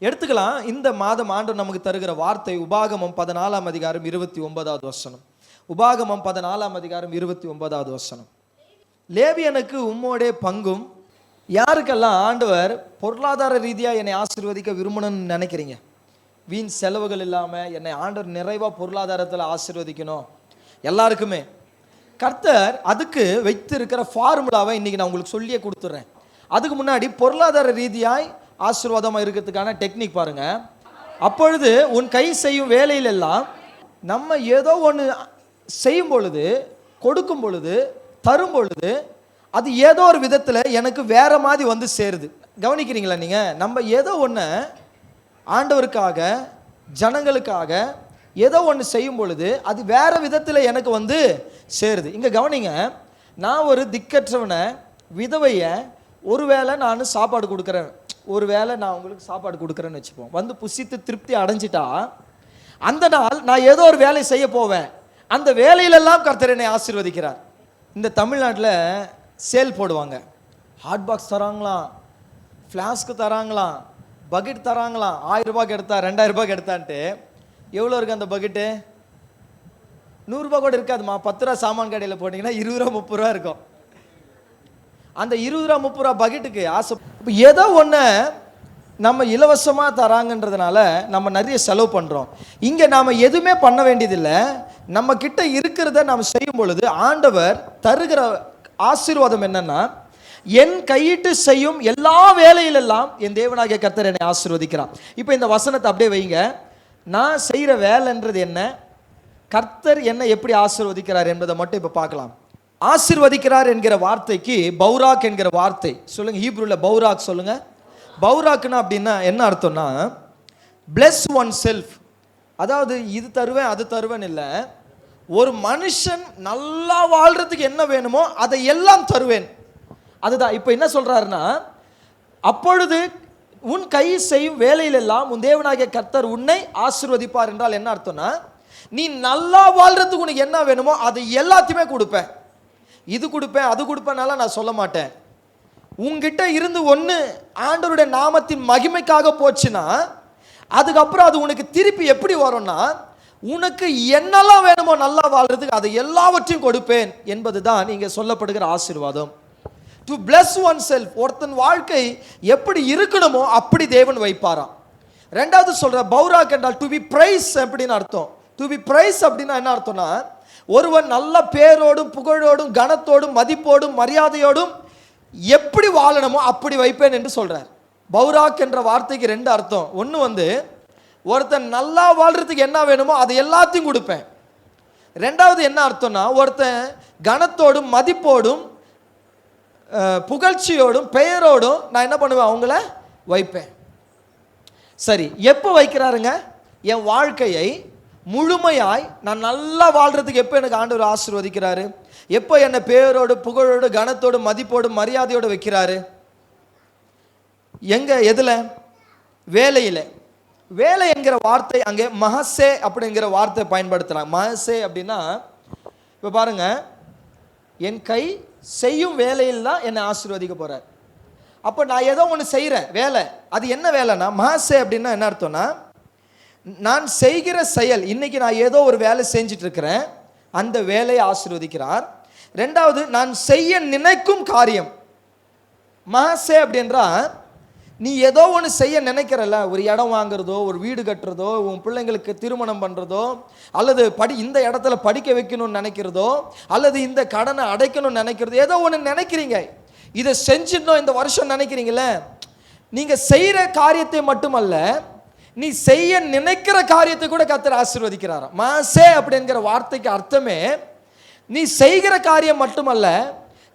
எடுத்துக்கலாம். இந்த மாதம் ஆண்டவர் நமக்கு தருகிற வார்த்தை உபாகமம் 14ஆம் அதிகாரம் 29வது வசனம். உபாகமம் 14ஆம் அதிகாரம் 29வது வசனம். லேவியனுக்கு உம்மோடே பங்கும். யாருக்கெல்லாம் ஆண்டவர் பொருளாதார ரீதியாக என்னை ஆசீர்வதிக்க விரும்பணும்னு நினைக்கிறீங்க? வீண் செலவுகள் இல்லாமல் என்னை ஆண்டவர் நிறைவாக பொருளாதாரத்தில் ஆசீர்வதிக்கணும் எல்லாருக்குமே. கர்த்தர் அதுக்கு வைத்திருக்கிற ஃபார்முலாவை இன்னைக்கு நான் உங்களுக்கு சொல்லியே கொடுத்துட்றேன். அதுக்கு முன்னாடி பொருளாதார ரீதியாய் ஆசீர்வாதமாக இருக்கிறதுக்கான டெக்னிக் பாருங்க. அப்பொழுது உன் கை செய்யும் வேலையிலெல்லாம் நம்ம ஏதோ ஒன்று செய்யும் பொழுது, கொடுக்கும் பொழுது, தரும் பொழுது அது ஏதோ ஒரு விதத்தில் எனக்கு வேற மாதிரி வந்து சேருது. கவனிக்கிறீங்களா நீங்கள்? நம்ம ஏதோ ஒன்று ஆண்டவருக்காக ஜனங்களுக்காக ஏதோ ஒன்று செய்யும் பொழுது அது வேற விதத்தில் எனக்கு வந்து சேருது. இங்கே கவனிங்க, நான் ஒரு திக்கற்றவனை விதவையை ஒருவேளை நான் சாப்பாடு கொடுக்குறேன், ஒருவேளை நான் உங்களுக்கு சாப்பாடு கொடுக்குறேன்னு வச்சுப்போம். வந்து புசித்து திருப்தி அடைஞ்சிட்டா அந்த நாள் நான் ஏதோ ஒரு வேலை செய்ய போவேன். அந்த வேலையிலெல்லாம் கர்த்தர் என்னை ஆசீர்வதிக்கிறார். இந்த தமிழ்நாட்டில் சேல் போடுவாங்க. Hot box தராங்களாம், flask தராங்களாம், bucket தராங்களாம். 1000 ரூபாய்க்கு எடுத்தா 2000 ரூபாய்க்கு எடுத்தான்ட்டு. எவ்வளோ இருக்குது அந்த பக்கெட்டு? 100 ரூபா கூட இருக்காதுமா. 10 ரூபா சாமான் கடையில் போட்டிங்கன்னா 20 ரூபா 30 ரூபா இருக்கும். அந்த 20 ரூபா 30 ரூபா பக்கெட்டுக்கு ஆசை. இப்போ ஏதோ ஒன்று நம்ம இலவசமாக தராங்கன்றதுனால நம்ம நிறைய செலவு பண்ணுறோம். இங்கே நாம் எதுவுமே பண்ண வேண்டியதில்லை. நம்ம கிட்ட இருக்கிறத நாம் செய்யும் பொழுது ஆண்டவர் தருகிற ஆசீர்வாதம் என்னன்னா, என் கையிட்டு செய்யும் எல்லா வேலையிலெல்லாம் என் தேவனாகிய கர்த்தர் என்னை ஆசீர்வதிக்கிறான். இப்போ இந்த வசனத்தை அப்படியே வைங்க. நான் செய்கிற வேலைன்றது என்ன, கர்த்தர் என்னை எப்படி ஆசீர்வதிக்கிறார் என்பதை மட்டும் இப்போ பார்க்கலாம். ஆசீர்வதிக்கிறார் என்கிற வார்த்தைக்கு பௌராக் என்கிற வார்த்தை சொல்லுங்க. ஹீப்ரூல பௌராக் சொல்லுங்க. பௌராக்னா அப்படின்னா என்ன அர்த்தம்னா, பிளஸ் ஒன் செல்ஃப். அதாவது இது தருவேன் அது தருவேன் இல்லை, ஒரு மனுஷன் நல்லா வாழ்றதுக்கு என்ன வேணுமோ அதை எல்லாம் தருவேன். அதுதான் இப்போ என்ன சொல்றாருன்னா, அப்பொழுது உன் கை செய்யும் வேலையிலெல்லாம் உன் தேவனாகிய கர்த்தர் உன்னை ஆசீர்வதிப்பார் என்றால் என்ன அர்த்தம்னா, நீ நல்லா வாழ்றதுக்கு உனக்கு என்ன வேணுமோ அது எல்லாத்தையுமே கொடுப்பேன். இது கொடுப்பேன் அது கொடுப்பேனால நான் சொல்ல மாட்டேன். உங்ககிட்ட இருந்து ஒன்று ஆண்டவருடைய நாமத்தின் மகிமைக்காக போச்சுன்னா அதுக்கப்புறம் அது உனக்கு திருப்பி எப்படி வரும்னா, உனக்கு என்னெல்லாம் வேணுமோ நல்லா வாழ்றதுக்கு அதை எல்லாவற்றையும் கொடுப்பேன் என்பது தான் இங்கே சொல்லப்படுகிற ஆசீர்வாதம். To plus one self. ஒருத்தன் வாழ்க்கை எப்படி இருக்கணுமோ அப்படி தேவன் வைப்பாராம். ரெண்டாவது சொல்ற பௌராக் என்றால் டு பி பிரைஸ் அப்படின்னு அர்த்தம். டு பி பிரைஸ் அப்படின்னா என்ன அர்த்தம்னா, ஒருவன் நல்ல பேரோடும் புகழோடும் கனத்தோடும் மதிப்போடும் மரியாதையோடும் எப்படி வாழணுமோ அப்படி வைப்பேன் என்று சொல்றார். பௌராக் என்ற வார்த்தைக்கு 2 அர்த்தம். ஒன்று வந்து ஒருத்தன் நல்லா வாழ்றதுக்கு என்ன வேணுமோ அதை எல்லாத்தையும் கொடுப்பேன். ரெண்டாவது என்ன அர்த்தம்னா, ஒருத்தன் கனத்தோடும் மதிப்போடும் புகழ்ச்சியோடும் பெயரோடும் நான் என்ன பண்ணுவேன், அவங்கள வைப்பேன். சரி, எப்போ வைக்கிறாருங்க? என் வாழ்க்கையை முழுமையாய் நான் நல்லா வாழ்றதுக்கு எப்போ எனக்கு ஆண்டவர் ஆசீர்வதிக்கிறாரு? எப்போ என்னை பேரோடு புகழோடு கனத்தோடு மதிப்போடு மரியாதையோடு வைக்கிறாரு? எங்க? எதுல? வேலையில். வேலை என்கிற வார்த்தை அங்கே மஹசே அப்படிங்கிற வார்த்தை பயன்படுத்துகிறாங்க. மஹசே அப்படின்னா இப்போ பாருங்க, என் கை செய்யும் வேலையில் தான் என்னை ஆசீர்வதிக்க போகிறார். அப்போ நான் ஏதோ ஒன்று செய்கிறேன் வேலை. அது என்ன வேலைன்னா, மஹசே அப்படின்னா என்ன அர்த்தம்னா, நான் செய்கிற செயல். இன்னைக்கு நான் ஏதோ ஒரு வேலை செஞ்சுட்டு இருக்கிறேன், அந்த வேலையை ஆசீர்வதிக்கிறார். ரெண்டாவது, நான் செய்ய நினைக்கும் காரியம். மஹசே அப்படின்றா, நீ ஏதோ ஒன்று செய்ய நினைக்கிறல்ல, ஒரு இடம் வாங்குறதோ, ஒரு வீடு கட்டுறதோ, உன் பிள்ளைங்களுக்கு திருமணம் பண்ணுறதோ, அல்லது இந்த இடத்துல படிக்க வைக்கணும்னு நினைக்கிறதோ, அல்லது இந்த கடனை அடைக்கணும்னு நினைக்கிறதோ, ஏதோ ஒன்று நினைக்கிறீங்க, இதை செஞ்சிடணும் இந்த வருஷம் நினைக்கிறீங்களே. நீங்கள் செய்கிற காரியத்தை மட்டுமல்ல, நீ செய்ய நினைக்கிற காரியத்தை கூட கர்த்தர் ஆசீர்வதிக்கிறாராம். மஹசே அப்படிங்கிற வார்த்தைக்கு அர்த்தமே, நீ செய்கிற காரியம் மட்டுமல்ல,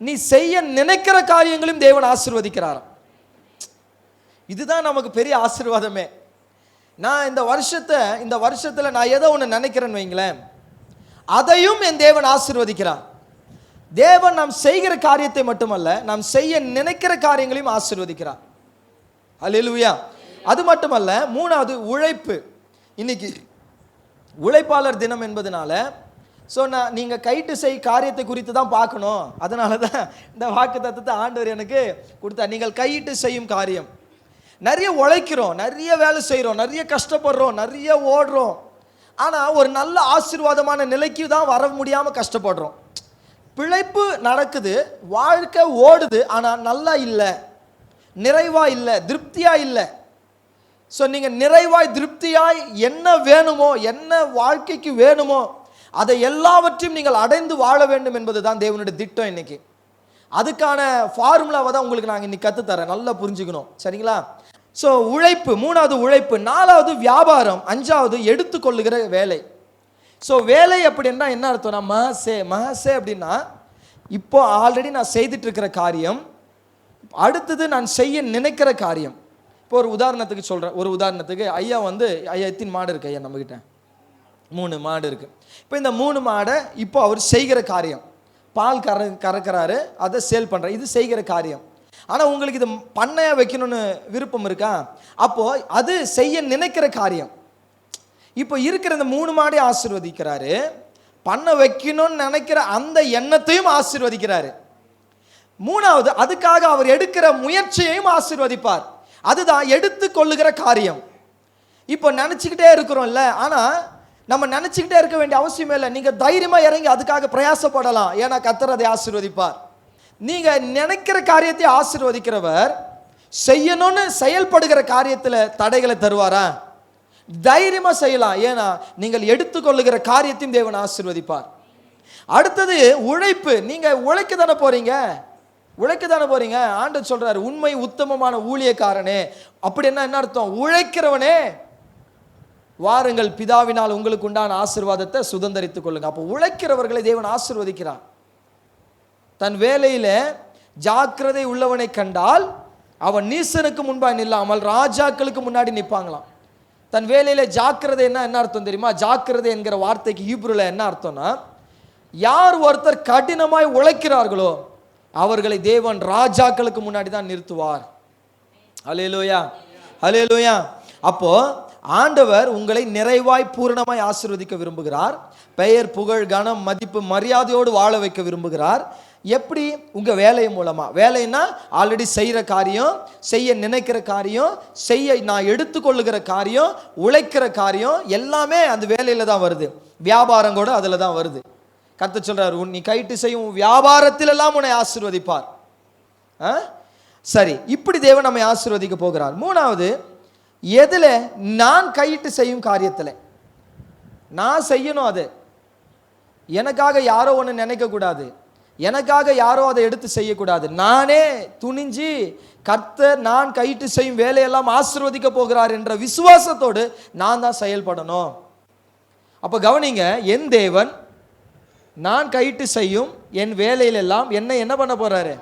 நீ செய்ய நினைக்கிற காரியங்களையும் தேவன் ஆசீர்வதிக்கிறாராம். இதுதான் நமக்கு பெரிய ஆசீர்வாதமே. நான் இந்த வருஷத்தில் நான் ஏதோ ஒன்று நினைக்கிறேன்னு வைங்களேன், அதையும் என் தேவன் ஆசீர்வதிக்கிறார். தேவன் நாம் செய்கிற காரியத்தை மட்டுமல்ல, நாம் செய்ய நினைக்கிற காரியங்களையும் ஆசீர்வதிக்கிறார். அல்லேலூயா. அது மட்டுமல்ல, 3வது உழைப்பு. இன்னைக்கு உழைப்பாளர் தினம் என்பதனால நீங்கள் கைட்டு செய் காரியத்தை குறித்து தான் பார்க்கணும். அதனால தான் இந்த வாக்கு தத்தத்தை ஆண்டவர் எனக்கு கொடுத்தார். நீங்கள் கையிட்டு செய்யும் காரியம். நிறைய உழைக்கிறோம், நிறைய வேலை செய்கிறோம், நிறைய கஷ்டப்படுறோம், நிறைய ஓடுறோம். ஆனால் ஒரு நல்ல ஆசீர்வாதமான நிலைக்கு தான் வர முடியாமல் கஷ்டப்படுறோம். பிழைப்பு நடக்குது, வாழ்க்கை ஓடுது, ஆனால் நல்லா இல்லை, நிறைவாக இல்லை, திருப்தியாக இல்லை. ஸோ நீங்கள் நிறைவாய் திருப்தியாய் என்ன வேணுமோ, என்ன வாழ்க்கைக்கு வேணுமோ, அதை எல்லாவற்றையும் நீங்கள் அடைந்து வாழ வேண்டும் என்பது தான் தேவனுடைய திட்டம். இன்னைக்கு அதுக்கான ஃபார்முலாவை தான் உங்களுக்கு நாங்கள் இன்னைக்கு கற்றுத்தரேன். நல்லா புரிஞ்சுக்கணும், சரிங்களா? ஸோ உழைப்பு, மூணாவது உழைப்பு, நாலாவது வியாபாரம், அஞ்சாவது எடுத்துக்கொள்ளுகிற வேலை. ஸோ வேலை அப்படின்னா என்ன அர்த்தம்னா, மகசே அப்படின்னா இப்போ ஆல்ரெடி நான் செய்துட்டு இருக்கிற காரியம், அடுத்தது நான் செய்ய நினைக்கிற காரியம். இப்போ ஒரு உதாரணத்துக்கு சொல்கிறேன். ஒரு உதாரணத்துக்கு ஐயா எத்தனை மாடு இருக்கு ஐயா? நம்மக்கிட்ட 3 மாடு இருக்குது. இப்போ இந்த 3 மாடை இப்போ அவர் செய்கிற காரியம், பால் கறக்கிறாரு, அதை சேல் பண்ணுற, இது செய்கிற காரியம். ஆனால் உங்களுக்கு இது பண்ணையாக வைக்கணும்னு விருப்பம் இருக்கா? அப்போது அது செய்ய நினைக்கிற காரியம். இப்போ இருக்கிற இந்த 3 மாடை ஆசீர்வதிக்கிறாரு, பண்ண வைக்கணும்னு நினைக்கிற அந்த எண்ணத்தையும் ஆசீர்வதிக்கிறாரு. மூணாவது, அதுக்காக அவர் எடுக்கிற முயற்சியையும் ஆசீர்வதிப்பார். அதுதான் எடுத்துக்கொள்ளுகிற காரியம். இப்போ நினச்சிக்கிட்டே இருக்கிறோம்ல, ஆனால் நம்ம நினச்சிக்கிட்டே இருக்க வேண்டிய அவசியமே இல்லை. நீங்கள் தைரியமாக இறங்கி அதுக்காக பிரயாசப்படலாம், ஏன்னா கர்த்தர் அதை ஆசீர்வதிப்பார். நீங்கள் நினைக்கிற காரியத்தை ஆசீர்வதிக்கிறவர் செய்யணும்னு செயல்படுகிற காரியத்தில் தடைகளை தருவாரா? தைரியமாக செய்யலாம், ஏன்னா நீங்கள் எடுத்துக்கொள்ளுகிற காரியத்தையும் தேவன் ஆசீர்வதிப்பார். அடுத்தது உழைப்பு. நீங்கள் உழைக்க தானே போறீங்க, ஆண்டவர் சொல்றாரு, உண்மை உத்தமமான ஊழியக்காரனே. அப்படின்னா என்ன அர்த்தம்? உழைக்கிறவனே, வாருங்கள் பிதாவினால் உங்களுக்கு உண்டான ஆசீர்வாதத்தை சுதந்தரித்துக் கொள்ளுங்க. அப்போ உழைக்கிறவர்களை தேவன் ஆசீர்வதிக்கிறார். தன் வேலையில ஜாக்கிரதை உள்ளவனை கண்டால் அவன் நீசனுக்கு முன்பாக நில்லாமல் ராஜாக்களுக்கு முன்னாடி நிற்பாங்களாம். தன் வேலையில ஜாக்கிரதை என்ன அர்த்தம் தெரியுமா? ஜாக்கிரதை என்கிற வார்த்தைக்கு ஹீப்ருல என்ன அர்த்தம்னா, யார் ஒருத்தர் கடினமாய் உழைக்கிறார்களோ அவர்களை தேவன் ராஜாக்களுக்கு முன்னாடி தான் நிறுத்துவார். ஹல்லேலூயா, ஹல்லேலூயா. அப்போ ஆண்டவர் உங்களை நிறைவாய் பூரணமாய் ஆசீர்வதிக்க விரும்புகிறார். பெயர், புகழ், கனம், மதிப்பு, மரியாதையோடு வாழ வைக்க விரும்புகிறார். எப்படி? உங்க வேலை மூலமா. வேலைன்னா ஆல்ரெடி செய்கிற காரியம், செய்ய நினைக்கிற காரியம், செய்ய நான் எடுத்துக்கொள்ளுகிற காரியம், உழைக்கிற காரியம் எல்லாமே அந்த வேலையில தான் வருது. வியாபாரம் கூட அதில் தான் வருது. கர்த்தர் சொல்றாரு, நீ கைட்டு செய்யும் வியாபாரத்தில் எல்லாம் உன்னை ஆசீர்வதிப்பார். சரி, இப்படி தேவன் நம்மை ஆசீர்வதிக்க போகிறார். மூணாவது, எதுல? நான் கையிட்டு செய்யும் காரியத்தில் நான் செய்யணும். அது எனக்காக யாரோ ஒன்று நினைக்க கூடாது, எனக்காக யாரோ அதை எடுத்து செய்யக்கூடாது. நானே துணிஞ்சு கர்த்தர் நான் கையிட்டு செய்யும் வேலையெல்லாம் ஆசீர்வதிக்க போகிறார் என்ற விசுவாசத்தோடு நான் தான் செயல்படணும். அப்போ கவனிங்க, என் தேவன் நான் கையிட்டு செய்யும் என் வேலையிலெல்லாம் என்ன பண்ண போறாரு?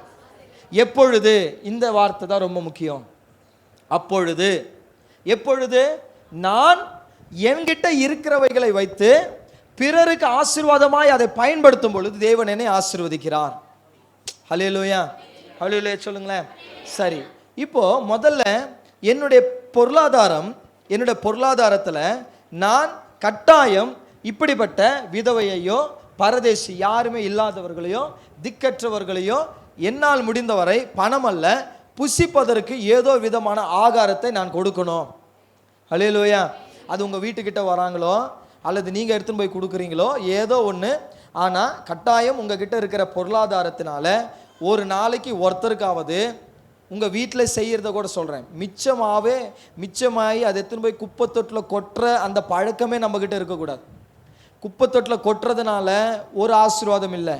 எப்பொழுது? இந்த வார்த்தை தான் ரொம்ப முக்கியம். அப்பொழுது. எப்பொழுது? நான் என்கிட்ட இருக்கிறவைகளை வைத்து பிறருக்கு ஆசீர்வாதமாய் அதை பயன்படுத்தும் பொழுது தேவன் என்னை ஆசீர்வதிக்கிறார். ஹல்லேலூயா, ஹல்லேலூயா சொல்லுங்களேன். சரி, இப்போ முதல்ல என்னுடைய பொருளாதாரத்தில் நான் கட்டாயம் இப்படிப்பட்ட விதவையையோ பரதேசி யாருமே இல்லாதவர்களையோ திக்கற்றவர்களையோ என்னால் முடிந்தவரை பணம் அல்ல, புசிப்பதற்கு ஏதோ விதமான ஆகாரத்தை நான் கொடுக்கணும். ஹல்லேலூயா. அது உங்கள் வீட்டுக்கிட்ட வராங்களோ அல்லது நீங்கள் எடுத்துன்னு போய் கொடுக்குறீங்களோ ஏதோ ஒன்று, ஆனால் கட்டாயம் உங்ககிட்ட இருக்கிற பொருளாதாரத்தினால ஒரு நாளைக்கு ஒருத்தருக்காவது உங்கள் வீட்டில் செய்கிறத கூட சொல்கிறேன், மிச்சமாகி அதை எடுத்துன்னு போய் குப்பை தொட்டில் கொட்டுற அந்த பழக்கமே நம்மக்கிட்ட இருக்கக்கூடாது. குப்பை தொட்டில் கொட்டுறதுனால ஒரு ஆசீர்வாதம் இல்லை,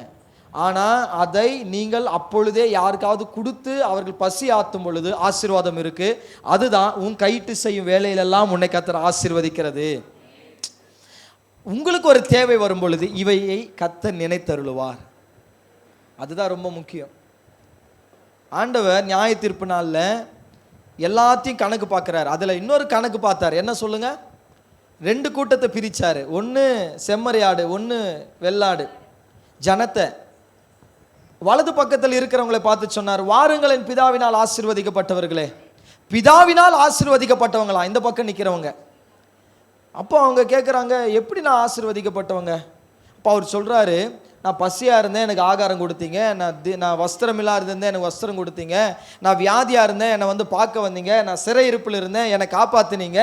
ஆனால் அதை நீங்கள் அப்பொழுதே யாருக்காவது கொடுத்து அவர்கள் பசி ஆற்றும் பொழுது ஆசீர்வாதம் இருக்கு. அதுதான் உன் கையிட்டு செய்யும் வேலையிலெல்லாம் உன்னை கர்த்தர் ஆசீர்வதிக்கிறது. உங்களுக்கு ஒரு தேவை வரும் பொழுது இவையை கர்த்தர் நினைத்தருளுவார். அதுதான் ரொம்ப முக்கியம். ஆண்டவர் நியாய தீர்ப்பு நாளில் எல்லாத்தையும் கணக்கு பார்க்குறாரு. அதில் இன்னொரு கணக்கு பார்த்தார். என்ன சொல்லுங்க? 2 கூட்டத்தை பிரிச்சாரு. ஒன்று செம்மறியாடு, ஒன்று வெள்ளாடு. ஜனத்தை வலது பக்கத்தில் இருக்கிறவங்களை பார்த்து சொன்னார், வாருங்கள் என் பிதாவினால் ஆசீர்வதிக்கப்பட்டவர்களே. பிதாவினால் ஆசீர்வதிக்கப்பட்டவங்களா இந்த பக்கம் நிற்கிறவங்க? அப்போ அவங்க கேட்குறாங்க, எப்படி நான் ஆசீர்வதிக்கப்பட்டவங்க? அப்போ அவர் சொல்கிறாரு, நான் பசியாக இருந்தேன், எனக்கு ஆகாரம் கொடுத்தீங்க. நான் வஸ்திரம் இல்லாத இருந்தேன், எனக்கு வஸ்திரம் கொடுத்தீங்க. நான் வியாதியாக இருந்தேன், என்னை வந்து பார்க்க வந்தீங்க. நான் சிறையிருப்பில் இருந்தேன், என்னை காப்பாற்றினீங்க.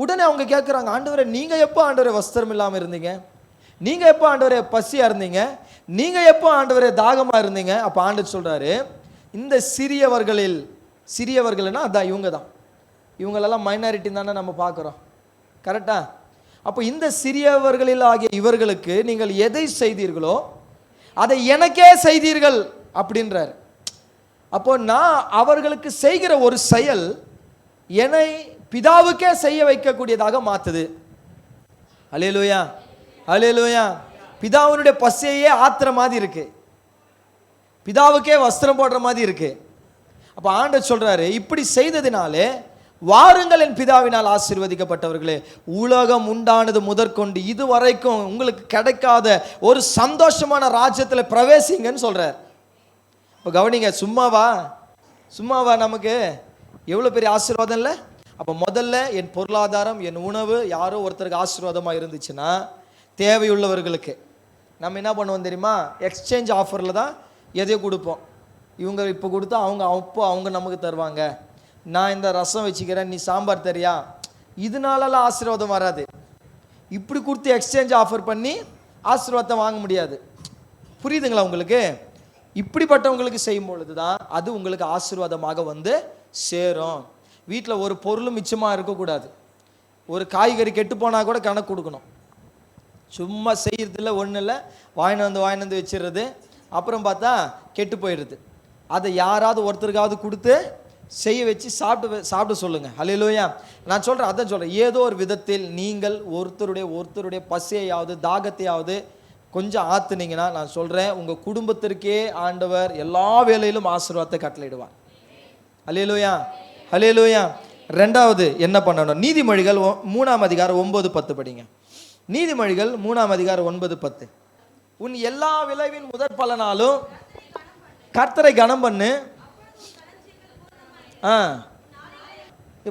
உடனே அவங்க கேட்குறாங்க, ஆண்டவரே நீங்கள் எப்போ ஆண்டவரே வஸ்திரம் இல்லாமல் இருந்தீங்க? நீங்கள் எப்போ ஆண்டவரே பசியாக இருந்தீங்க? நீங்கள் எப்போ ஆண்டவரே தாகமாக இருந்தீங்க? அப்போ ஆண்டவர் சொல்கிறாரு, இந்த சிறியவர்கள்னா அதான் இவங்க தான். இவங்களெல்லாம் மைனாரிட்டி தானே நம்ம பார்க்குறோம், கரெக்டா? அப்போ இந்த சிறியவர்களில் ஆகிய இவர்களுக்கு நீங்கள் எதை செய்தீர்களோ அதை எனக்கே செய்தீர்கள் அப்படின்றார். அப்போ நான் அவர்களுக்கு செய்கிற ஒரு செயல் என்னை பிதாவுக்கே செய்ய வைக்கக்கூடியதாக மாற்றுது. அல்லேலூயா, அல்லேலூயா. பிதாவுடைய பசியையே ஆத்துற மாதிரி இருக்கு, பிதாவுக்கே வஸ்திரம் போடுற மாதிரி இருக்கு. அப்போ ஆண்டவர் சொல்றாரு, இப்படி செய்ததினாலே வாருங்கள் என் பிதாவினால் ஆசீர்வதிக்கப்பட்டவர்களே, உலகம் உண்டானது முதற்கொண்டு இதுவரைக்கும் உங்களுக்கு கிடைக்காத ஒரு சந்தோஷமான ராஜ்யத்தில் பிரவேசிங்கன்னு சொல்றார். இப்போ கவனிங்க, சும்மாவா நமக்கு எவ்வளோ பெரிய ஆசீர்வாதம் இல்லை? அப்போ முதல்ல என் பொருளாதாரம், என் உணவு யாரோ ஒருத்தருக்கு ஆசீர்வாதமாக இருந்துச்சுன்னா, தேவையுள்ளவர்களுக்கு நம்ம என்ன பண்ணுவோம் தெரியுமா? எக்ஸ்சேஞ்ச் ஆஃபரில் தான் எதையோ கொடுப்போம். இவங்க இப்போ கொடுத்தா அவங்க நமக்கு தருவாங்க. நான் இந்த ரசம் வச்சுக்கிறேன், நீ சாம்பார் தரியா? இதனாலலாம் ஆசீர்வாதம் வராது. இப்படி கொடுத்து எக்ஸ்சேஞ்ச் ஆஃபர் பண்ணி ஆசீர்வாதத்தை வாங்க முடியாது. புரியுதுங்களா உங்களுக்கு? இப்படிப்பட்டவங்களுக்கு செய்யும் பொழுது தான் அது உங்களுக்கு ஆசீர்வாதமாக வந்து சேரும். வீட்டில் ஒரு பொருளும் மிச்சமாக இருக்கக்கூடாது. ஒரு காய்கறி கெட்டு போனால் கூட கணக்கு கொடுக்கணும். சும்மா செய்யறதில்ல, ஒன்றும் இல்லை, வாங்கிட்டு வந்து வச்சிடுறது, அப்புறம் பார்த்தா கெட்டு போயிடுது. அதை யாராவது ஒருத்தருக்காவது கொடுத்து செய்ய வச்சு சாப்பிட சொல்லுங்க. அல்லேலூயா. நான் சொல்கிறேன், அதான் சொல்கிறேன், ஏதோ ஒரு விதத்தில் நீங்கள் ஒருத்தருடைய பசியையாவது தாகத்தையாவது கொஞ்சம் ஆத்துனீங்கன்னா, நான் சொல்கிறேன், உங்கள் குடும்பத்திற்கே ஆண்டவர் எல்லா வேலையிலும் ஆசீர்வாதத்தை கட்டளையிடுவார். அல்லேலூயா, அல்லேலூயா. ரெண்டாவது என்ன பண்ணணும்? நீதிமொழிகள் 3ஆம் அதிகாரம் 9-10 படிங்க. நீதிமொழிகள் 3ஆம் அதிகாரம் 9-10. உன் எல்லா விளைவின் முதற் பலனாலும் கர்த்தரை கனம் பண்ணு.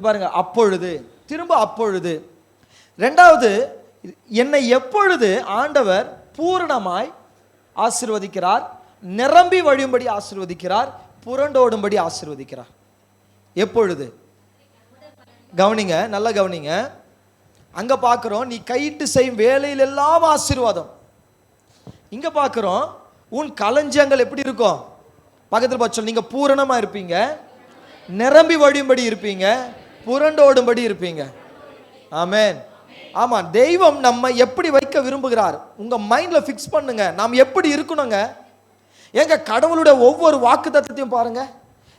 பாருங்க, அப்பொழுது, திரும்ப அப்பொழுது. ரெண்டாவது, என்னை எப்பொழுது ஆண்டவர் பூரணமாய் ஆசீர்வதிக்கிறார், நிரம்பி வழியும்படி ஆசீர்வதிக்கிறார், புரண்டோடும்படி ஆசீர்வதிக்கிறார். எப்பொழுது? கவனிங்க, நல்லா கவனிங்க. அங்க பார்க்கிறோம், நீ கையிட்டு செய்யும் வேலையில் எல்லாம் ஆசீர்வாதம். இங்க பார்க்கிறோம், உன் களஞ்சியங்கள் எப்படி இருக்கும்? பக்கத்தில் பார்த்து, நீங்க பூரணமா இருப்பீங்க, நிரம்பி வழியும்படி இருப்பீங்க, புரண்டோடும்படி இருப்பீங்க. ஆமென். ஆமா, தெய்வம் நம்ம எப்படி வைக்க விரும்புகிறார் உங்க மைண்ட்ல ஃபிக்ஸ் பண்ணுங்க. நாம் எப்படி இருக்கணுங்க? எங்க கடவுளுடைய ஒவ்வொரு வாக்குத்தத்தத்தையும் பாருங்க.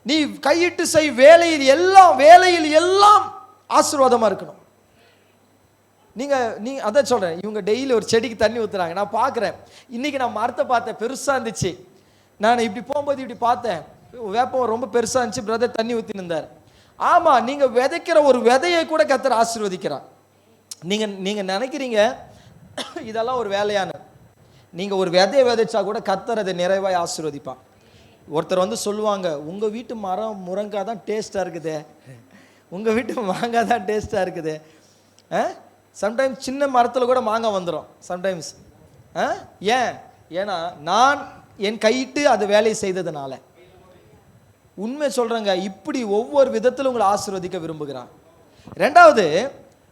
நீ கையிட்டு செய் வேலையில் எல்லாம் ஆசீர்வாதமா இருக்கணும். நீங்க அதான் சொல்றேன், இவங்க டெய்லி ஒரு செடிக்கு தண்ணி ஊத்துறாங்க. நான் பார்க்குறேன், இன்னைக்கு நான் மரத்தை பார்த்தேன், பெருசா இருந்துச்சு. நான் இப்படி போகும்போது இப்படி பார்த்தேன், வேப்பம் ரொம்ப பெருசா இருந்துச்சு, பிரதர் தண்ணி ஊற்றி இருந்தார். ஆமா, நீங்க விதைக்கிற ஒரு விதையை கூட கர்த்தர் ஆசீர்வதிக்கிறார். நீங்க நினைக்கிறீங்க இதெல்லாம் ஒரு வேலையான, நீங்க ஒரு விதையை விதைச்சா கூட கர்த்தர் அதை நிறைவாய் ஆசீர்வதிப்பான். ஒருத்தர் வந்து சொல்லுவாங்க, உங்க வீட்டு மரம் முருங்காய் தான் டேஸ்டா இருக்குது, உங்க வீட்டு மாங்காய் தான் டேஸ்டா இருக்குது. சம்டைம்ஸ் சின்ன மரத்தில் கூட மாங்காய் வந்துடும் சம்டைம்ஸ். ஏன்னா நான் என் கையிட்டு அது வேலையை செய்ததுனால. உண்மை சொல்றேங்க, இப்படி ஒவ்வொரு விதத்திலும் உங்களை ஆசீர்வதிக்க விரும்புகிறார். ரெண்டாவது,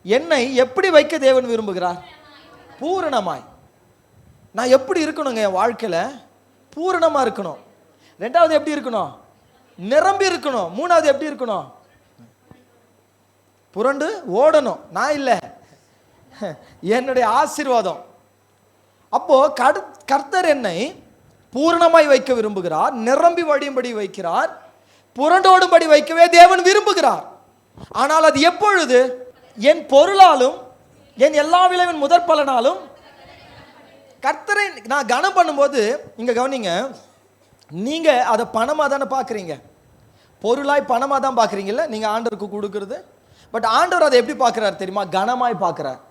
என்னை எப்படி வைக்க தேவன் விரும்புகிறார்? பூரணமாய். நான் எப்படி இருக்கணுங்க? என் வாழ்க்கையில பூரணமா இருக்கணும். ரெண்டாவது எப்படி இருக்கணும்? நிரம்பி இருக்கணும். மூணாவது எப்படி இருக்கணும்? புரண்டு ஓடணும். நான் இல்லை, என்னுடைய ஆசீர்வாதம். அப்போ கர்த்தர் என்னை பூரணமாய் வைக்க விரும்புகிறார், நிரம்பி வழியும்படி வைக்கிறார், புரண்டோடும்படி வைக்கவே தேவன் விரும்புகிறார். ஆனால் அது எப்பொழுது? என் பொருளாலும் என் எல்லா விளைவின் முதற் பலனாலும் கர்த்தரை நான் கனம் பண்ணும்போது, இங்க கவனிங்க, நீங்க அதை பணமா தானே பார்க்குறீங்க, பொருளாய் பணமா தான் பார்க்குறீங்கல்ல நீங்க ஆண்டவருக்கு கொடுக்கறது. பட் ஆண்டவர் அதை எப்படி பார்க்குறாரு தெரியுமா? கனமாய் பார்க்குறார்.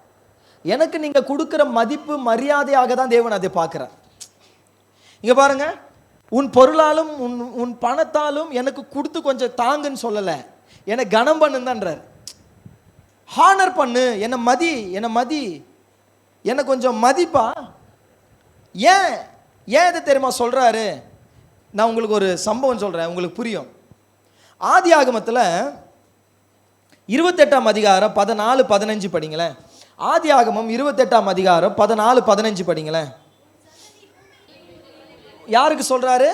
எனக்கு நீங்க கொடுக்குற மதிப்பு மரியாதையாக தான் தேவன் அதை பார்க்குறார். இங்க பாருங்க, உன் பொருளாலும் உன் பணத்தாலும் எனக்கு கொடுத்து கொஞ்சம் தாங்குன்னு சொல்லலை, என்னை கனம் பண்ணுன்றார். ஹானர் பண்ணு, என்னை மதி, என்னை கொஞ்சம் மதிப்பா. ஏன் ஏன் இது தெரியுமா சொல்றாரு? நான் உங்களுக்கு ஒரு சம்பவம் சொல்றேன், உங்களுக்கு புரியும். ஆதியாகமத்தில் 28ஆம் அதிகாரம் 14-15 படிங்களேன். ஆதியாகமம் 28ஆம் அதிகாரம் 14-15 படிங்களேன். யாருக்கு சொல்றாரு?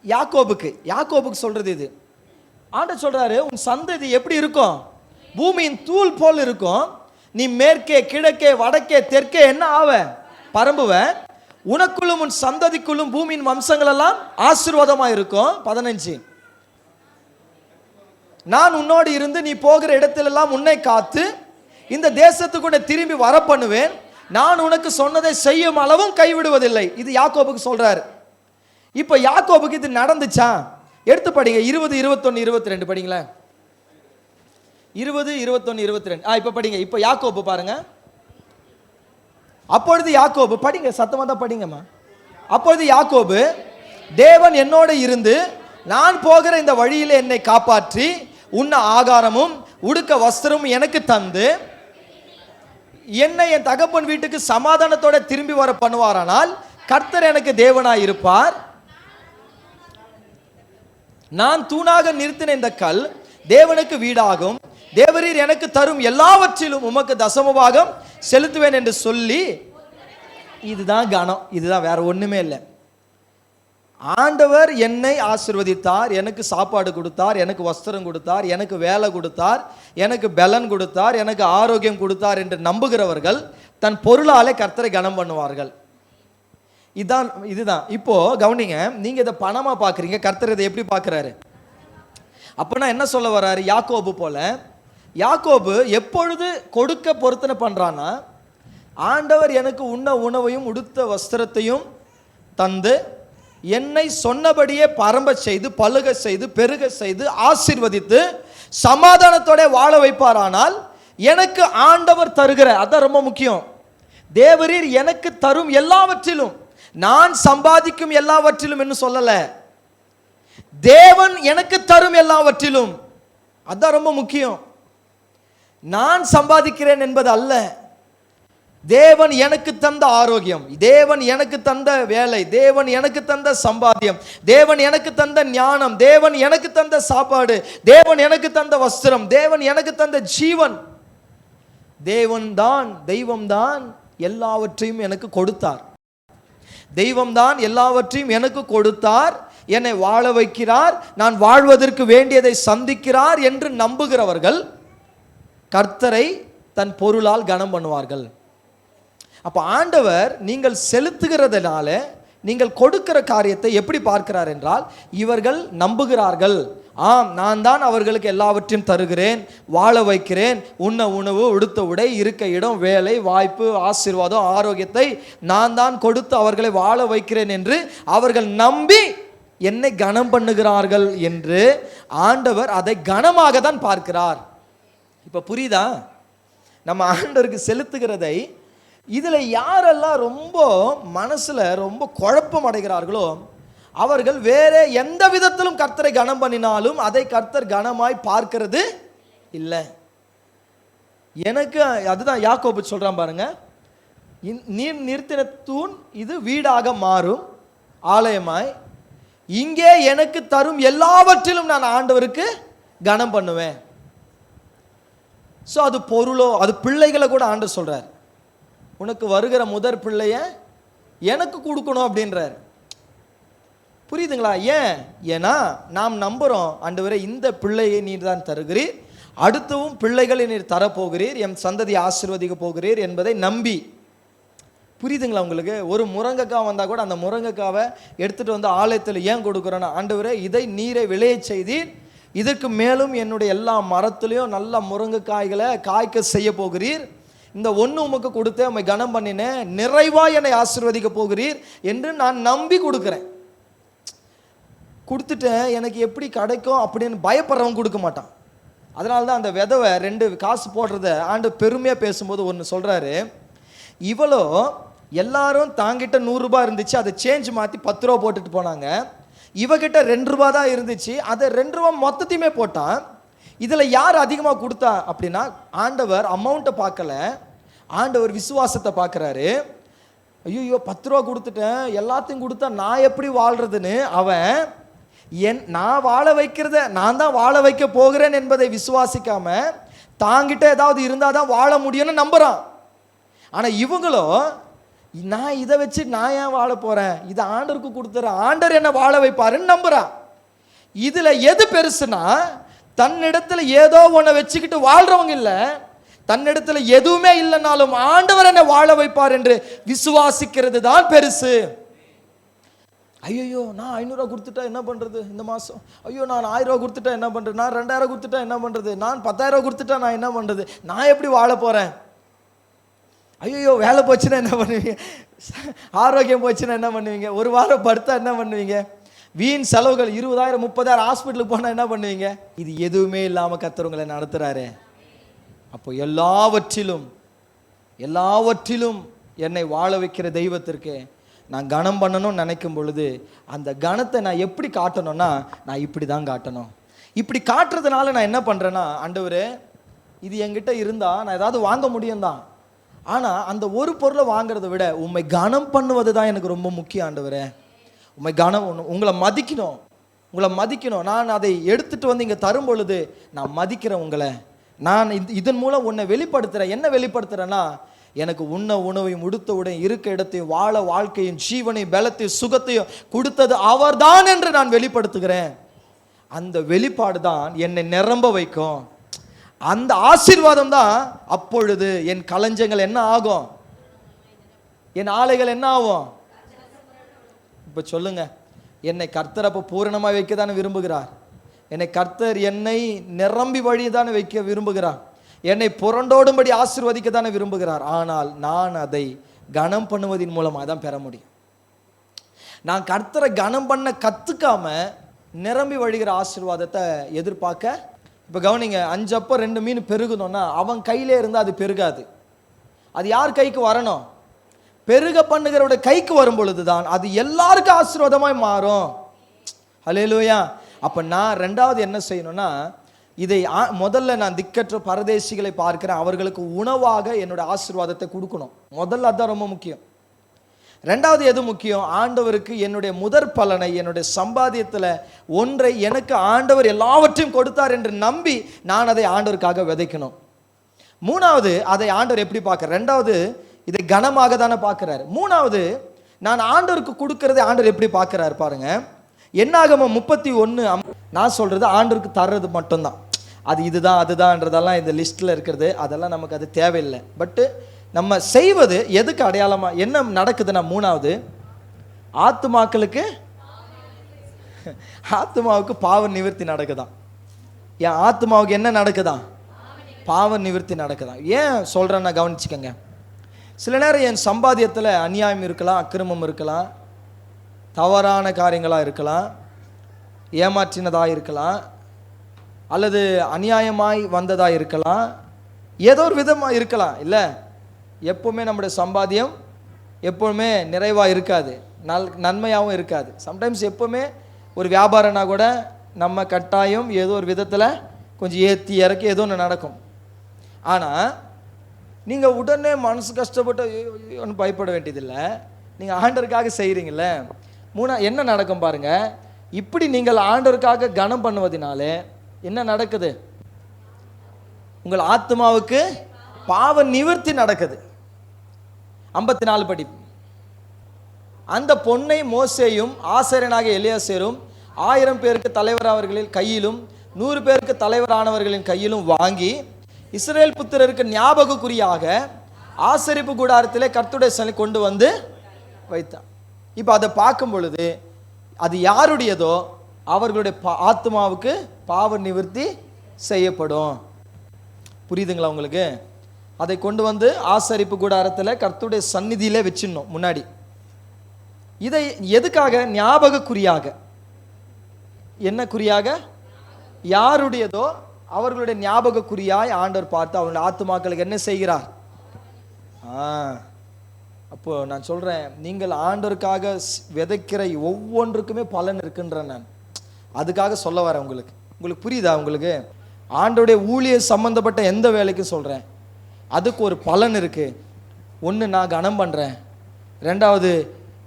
யாக்கோபுக்கு சொல்றது இது. ஆண்டவர் சொல்றாரு, உன் சந்ததி எப்படி இருக்கும்? பூமியின் தூள் போல் இருக்கும். நீ மேற்கே கிழக்கே வடக்கே தெற்கே என்ன ஆவ? பரம்புவ. உனக்குள்ளும் உன் சந்ததிக்குள்ளும் பூமியின் வம்சங்கள் எல்லாம் ஆசீர்வாதமா இருக்கும். 15, நான் உன்னோடு இருந்து நீ போகிற இடத்திலெல்லாம் உன்னை காத்து இந்த தேசத்துக்கு திரும்பி வர பண்ணுவேன். நான் உனக்கு சொன்னதை செய்யும் அளவும் கைவிடுவதில்லை. இது யாக்கோபுக்கு சொல்றாரு. இப்ப யாக்கோபுக்கு இது நடந்துச்சா? எடுத்து படிங்க. 20, 21, 22 படிங்களேன். 20, 21, 22. இப்ப படிங்க. இப்ப யாக்கோபு பாருங்க. அப்பொழுது யாக்கோபு, படிங்க, சத்தமா தான் படிங்கம்மா. அப்பொழுது யாக்கோபு, தேவன் என்னோட இருந்து நான் போகிற இந்த வழியிலே என்னை காப்பாற்றி உண்ண ஆகாரமும் உடுக்க வஸ்திரமும் எனக்கு தந்து என்னை என் தகப்பன் வீட்டுக்கு சமாதானத்தோட திரும்பி வர பண்ணுவாரானால் கர்த்தர் எனக்கு தேவனாய் இருப்பார். நான் தூணாக நிறுத்தின இந்த கல் தேவனுக்கு வீடாகும். தேவரீர் எனக்கு தரும் எல்லாவற்றிலும் உமக்கு தசமபாகம் செலுத்துவேன் என்று சொல்லி, இதுதான் கனம், இதுதான், வேற ஒண்ணுமே இல்லை. ஆண்டவர் என்னை ஆசீர்வதித்தார், எனக்கு சாப்பாடு கொடுத்தார், எனக்கு வஸ்திரம் கொடுத்தார், எனக்கு வேலை கொடுத்தார், எனக்கு பலன் கொடுத்தார், எனக்கு ஆரோக்கியம் கொடுத்தார் என்று நம்புகிறவர்கள் தன் பொருளாலே கர்த்தரை கனம் பண்ணுவார்கள். இதுதான். இப்போ கவனிங்க, நீங்க இதை பணமா பாக்குறீங்க, கர்த்தர் இதை எப்படி பார்க்கிறாரு? அப்பனா என்ன சொல்ல வர்றாரு? யாக்கோபு போல யாக்கோபு எப்பொழுது கொடுக்க பொருத்தனை பண்றான்னா, ஆண்டவர் எனக்கு உண்ண உணவையும் உடுத்த வஸ்திரத்தையும் தந்து என்னை சொன்னபடியே பரம்ப செய்து பழுக செய்து பெருக செய்து ஆசீர்வதித்து சமாதானத்தோட வாழ வைப்பாரானால் எனக்கு ஆண்டவர் தருகிற, அதான் ரொம்ப முக்கியம், தேவரீர் எனக்கு தரும் எல்லாவற்றிலும், நான் சம்பாதிக்கும் எல்லாவற்றிலும் என்று சொல்லல, தேவன் எனக்கு தரும் எல்லாவற்றிலும், அதான் ரொம்ப முக்கியம். நான் சம்பாதிக்கிறேன் என்பது அல்ல, தேவன் எனக்கு தந்த ஆரோக்கியம், தேவன் எனக்கு தந்த வேலை, தேவன் எனக்கு தந்த சம்பாத்தியம், தேவன் எனக்கு தந்த ஞானம், தேவன் எனக்கு தந்த சாப்பாடு, தேவன் எனக்கு தந்த வஸ்திரம், தேவன் எனக்கு தந்த ஜீவன், தெய்வம்தான் எல்லாவற்றையும் எனக்கு கொடுத்தார். தெய்வம்தான் எல்லாவற்றையும் எனக்கு கொடுத்தார், என்னை வாழ வைக்கிறார், நான் வாழ்வதற்கு வேண்டியதை சந்திக்கிறார் என்று நம்புகிறவர்கள் கர்த்தரை தன் பொருளால் கனம் பண்ணுவார்கள். அப்ப ஆண்டவர் நீங்கள் செலுத்துகிறதுனால நீங்கள் கொடுக்கிற காரியத்தை எப்படி பார்க்கிறார் என்றால், இவர்கள் நம்புகிறார்கள், ஆம் நான் தான் அவர்களுக்கு எல்லாவற்றையும் தருகிறேன், வாழ வைக்கிறேன், உண்ண உணவு உடுத்த உடை இருக்க இடம் வேலை வாய்ப்பு ஆசீர்வாதம் ஆரோக்கியத்தை நான் தான் கொடுத்து அவர்களை வாழ வைக்கிறேன் என்று அவர்கள் நம்பி என்னை கனம் பண்ணுகிறார்கள் என்று ஆண்டவர் அதை கனமாக தான் பார்க்கிறார். இப்ப புரியுதா? நம்ம ஆண்டவருக்கு செலுத்துகிறதை இதில் யாரெல்லாம் ரொம்ப மனசில் ரொம்ப குழப்பம் அடைகிறார்களோ அவர்கள் வேற எந்த விதத்திலும் கர்த்தரை கனம் பண்ணினாலும் அதை கர்த்தர் கனமாய் பார்க்கிறது இல்லை. எனக்கு அதுதான் யாக்கோபு சொல்றான் பாருங்க, நீர் நிறுத்தின தூண் இது வீடாக மாறும் ஆலயமாய், இங்கே எனக்கு தரும் எல்லாவற்றிலும் நான் ஆண்டவருக்கு கனம் பண்ணுவேன். ஸோ அது பொருளோ அது பிள்ளைகளை கூட ஆண்டவர் சொல்றார், உனக்கு வருகிற முதற் பிள்ளைய எனக்கு கொடுக்கணும் அப்படின்றார். புரியுதுங்களா? ஏன்னா நாம் நம்புகிறோம், ஆண்டவரே இந்த பிள்ளையை நீர் தான் தருகிறீர், அடுத்தவும் பிள்ளைகளை நீர் தரப்போகிறீர், என் சந்ததி ஆசீர்வதிக்க போகிறீர் என்பதை நம்பி. புரியுதுங்களா உங்களுக்கு? ஒரு முருங்கைக்காய் வந்தால் கூட அந்த முருங்கைக்காவை எடுத்துகிட்டு வந்து ஆலயத்தில் ஏன் கொடுக்குறோன்னா, ஆண்டவரே இதை நீரை விளைய செய்தீர், இதற்கு மேலும் என்னுடைய எல்லா மரத்துலேயும் நல்ல முருங்கைக்காய்களை காய்க்க செய்ய போகிறீர், இந்த ஒன்று உமக்கு கொடுத்து உம்மை கனம் பண்ணினேன், நிறைவாக என்னை ஆசீர்வதிக்க போகிறீர் என்று நான் நம்பி கொடுக்குறேன். கொடுத்துட்டேன் எனக்கு எப்படி கிடைக்கும் அப்படின்னு பயப்படுறவங்க கொடுக்க மாட்டான். அதனால தான் அந்த விதவை 2 காசு போடுறத ஆண்டு பெருமையாக பேசும்போது ஒன்று சொல்கிறாரு, இவ்வளோ எல்லாரும் தாங்கிட்ட 100 ரூபாய் இருந்துச்சு, அதை சேஞ்ச் மாற்றி 10 ரூபா போட்டுட்டு போனாங்க, இவகிட்ட 2 ரூபா தான் இருந்துச்சு, அதை 2 ரூபா மொத்தத்தையுமே போட்டான், இதில் யார் அதிகமாக கொடுத்தா அப்படின்னா ஆண்டவர் அமௌண்ட்டை பார்க்கல, ஆண்டவர் விசுவாசத்தை பார்க்குறாரு. ஐயோ 10 ரூபா கொடுத்துட்டேன், எல்லாத்தையும் கொடுத்தா நான் எப்படி வாழ்றதுன்னு அவன் நான் வாழ வைக்கிறத நான் தான் வாழ வைக்க போகிறேன் என்பதை விசுவாசிக்காம தாங்கிட்ட ஏதாவது இருந்தால் தான் வாழ முடியும்னு நம்புறான். ஆனால் இவங்களோ நான் இதை வச்சு நான் ஏன் வாழ போறேன், இதை ஆண்டருக்கு கொடுத்துறேன், ஆண்டர் என்ன வாழ வைப்பாருன்னு நம்புறான். இதுல எது பெருசுனா, தன்னிடத்துல ஏதோ ஒன்றை வச்சுக்கிட்டு வாழ்றவங்க இல்லை, தன்னிடத்துல எதுவுமே இல்லைனாலும் ஆண்டவர் என்ன வாழ வைப்பார் என்று விசுவாசிக்கிறது தான் பெருசு. ஐயோ நான் 500 ரூபா கொடுத்துட்டா என்ன பண்றது இந்த மாசம், ஐயோ நான் 1000 ரூபா கொடுத்துட்டா என்ன பண்றது, நான் 2000 கொடுத்துட்டா என்ன பண்றது, நான் 10,000 ரூபா கொடுத்துட்டா நான் என்ன பண்றது, நான் எப்படி வாழ போறேன், ஐயோ வேலை போச்சுன்னா என்ன பண்ணுவீங்க, ஆரோக்கியம் போச்சுன்னா என்ன பண்ணுவீங்க, ஒரு வாரம் படுத்தா என்ன பண்ணுவீங்க, வீண் செலவுகள் 20,000 30,000 ஹாஸ்பிட்டலுக்கு போனால் என்ன பண்ணுவீங்க. இது எதுவுமே இல்லாமல் கர்த்தர் உங்களை நடத்துறாரு. அப்போ எல்லாவற்றிலும் என்னை வாழ வைக்கிற தெய்வத்திற்கு நான் கனம் பண்ணணும்னு நினைக்கும் பொழுது அந்த கனத்தை நான் எப்படி காட்டணும்னா, நான் இப்படி தான் காட்டணும். இப்படி காட்டுறதுனால நான் என்ன பண்ணுறேன்னா, ஆண்டவரே இது என்கிட்ட இருந்தால் நான் ஏதாவது வாங்க முடியும் தான், ஆனால் அந்த ஒரு பொருளை வாங்கிறத விட உண்மை கனம் பண்ணுவது தான் எனக்கு ரொம்ப முக்கியம். ஆண்டவரே உண்மை கனம், உங்களை மதிக்கணும். நான் அதை எடுத்துகிட்டு வந்து இங்கே தரும் பொழுது நான் மதிக்கிறேன் உங்களை, நான் இதன் மூலம் உன்னை வெளிப்படுத்துகிறேன். என்ன வெளிப்படுத்துகிறேன்னா, எனக்கு உண்ண உணவையும் உடுத்த உடையும் இருக்க இடத்தையும் வாழ வாழ்க்கையும் ஜீவனையும் பலத்தையும் சுகத்தையும் கொடுத்தது அவர்தான் என்று நான் வெளிப்படுத்துகிறேன். அந்த வெளிப்பாடு தான் என்னை நிரம்ப வைக்கும். அந்த ஆசீர்வாதம் தான் அப்பொழுது என் களஞ்சங்கள் என்ன ஆகும், என் ஆலைகள் என்ன ஆகும். இப்போ சொல்லுங்க, என்னை கர்த்தர் அப்போ பூரணமாக வைக்க தானே விரும்புகிறார், என்னை கர்த்தர் என்னை நிரம்பி வழி தானே வைக்க விரும்புகிறார், என்னை புரண்டோடும்படி ஆசீர்வதிக்க தானே விரும்புகிறார். ஆனால் நான் அதை கனம் பண்ணுவதன் மூலமாக தான் பெற முடியும். நான் கர்த்தரை கனம் பண்ண கற்றுக்காம நிரம்பி வழிகிற ஆசீர்வாதத்தை எதிர்பார்க்க, இப்போ கவனிங்க, 5 அப்பம் 2 மீன் பெருகணும்னா அவன் கையிலே இருந்தால் அது பெருகாது. அது யார் கைக்கு வரணும், பெருக பண்ணுகிறவருடைய கைக்கு வரும் பொழுது தான் அது எல்லாருக்கும் ஆசீர்வாதமாய் மாறும். ஹல்லேலூயா. அப்போ நான் 2வது என்ன செய்யணும்னா, இதை முதல்ல நான் திக்கற்ற பரதேசிகளை பார்க்கிறேன், அவர்களுக்கு உணவாக என்னோட ஆசீர்வாதத்தை கொடுக்கணும். முதல்ல அதுதான் ரொம்ப முக்கியம். 2வது எது முக்கியம், ஆண்டவருக்கு என்னுடைய முதற் பலனை, என்னுடைய சம்பாத்தியத்தில் ஒன்றை எனக்கு ஆண்டவர் எல்லாவற்றையும் கொடுத்தார் என்று நம்பி நான் அதை ஆண்டவருக்காக விதைக்கணும். 3வது அதை ஆண்டவர் எப்படி பார்க்க, 2வது இதை கனமாக தானே பார்க்கிறார். 3வது நான் ஆண்டவருக்கு கொடுக்கறதை ஆண்டவர் எப்படி பார்க்கிறார் பாருங்க. என்னாகமம் 31 நான் சொல்றது ஆண்டவருக்கு தர்றது மட்டும்தான், அது இதுதான் அதுதான்றதெல்லாம் இந்த லிஸ்ட்ல இருக்கிறது அதெல்லாம் நமக்கு அது தேவையில்லை. பட்டு நம்ம செய்வது எதுக்கு அடையாளமா என்ன நடக்குதுன்னா, 3வது ஆத்மாவுக்கு பாவ நிவர்த்தி நடக்குதான். என் ஆத்மாவுக்கு என்ன நடக்குதான், பாவ நிவர்த்தி நடக்குதான். ஏன் சொல்றேன்னா கவனிச்சுக்கங்க. சில நேரம் என் சம்பாத்தியத்தில் அநியாயம் இருக்கலாம், அக்கிரமம் இருக்கலாம், தவறான காரியங்களாக இருக்கலாம், ஏமாற்றினதாக இருக்கலாம், அல்லது அநியாயமாய் வந்ததாக இருக்கலாம், ஏதோ ஒரு விதமாக இருக்கலாம். இல்லை, எப்போவுமே நம்முடைய சம்பாத்தியம் எப்போவுமே நிறைவாக இருக்காது, நன்மையாகவும் இருக்காது. சம்டைம்ஸ் எப்போவுமே ஒரு வியாபாரம்னா கூட நம்ம கட்டாயம் ஏதோ ஒரு விதத்தில் கொஞ்சம் ஏற்றி இறக்கி ஏதோ ஒன்று நடக்கும். ஆனால் நீங்கள் உடனே மனசு கஷ்டப்பட்டு ஒன்றும் பயப்பட வேண்டியதில்லை. நீங்கள் ஆண்டவருக்காக செய்கிறீங்கள, என்ன நடக்கும் பாருங்க. இப்படி நீங்கள் ஆண்டவருக்காக கனம் பண்ணுவதனாலே என்ன நடக்குது, உங்கள் ஆத்மாவுக்கு பாவ நிவர்த்தி நடக்குது. 54 படி. அந்த பொன்னை மோசேயும் ஆசாரியனாக எலியாசரும் 1000 பேருக்கு தலைவரானவர்களின் கையிலும் 100 பேருக்கு தலைவரானவர்களின் கையிலும் வாங்கி இஸ்ரவேல் புத்திரருக்கு ஞாபகக்குறியாக ஆசரிப்பு கூடாரத்திலே கர்த்தருடைய சன்னதியிலே கொண்டு வந்து வைத்தான். இப்போ அதை பார்க்கும் பொழுது அது யாருடையதோ அவர்களுடைய ஆத்மாவுக்கு பாவ நிவர்த்தி செய்யப்படும். புரியுதுங்களா உங்களுக்கு? அதை கொண்டு வந்து ஆசரிப்பு கூடாரத்தில் கர்த்தருடைய சந்நிதியிலே வச்சிடணும் முன்னாடி. இதை எதுக்காக? ஞாபக குறியாக. என்ன குறியாக? யாருடையதோ அவர்களுடைய ஞாபக குறியாய் ஆண்டவர் பார்த்து அவருடைய ஆத்துமாக்களுக்கு என்ன செய்கிறார். அப்போ நான் சொல்றேன், நீங்கள் ஆண்டவருக்காக விதைக்கிற ஒவ்வொன்றுக்குமே பலன் இருக்குன்றேன். நான் அதுக்காக சொல்ல வரேன். உங்களுக்கு புரியுதா? உங்களுக்கு ஆண்டவருடைய ஊழிய சம்பந்தப்பட்ட எந்த வேலைக்கும் சொல்றேன், அதுக்கு ஒரு பலன் இருக்கு. ஒன்று நான் கனம் பண்றேன், ரெண்டாவது,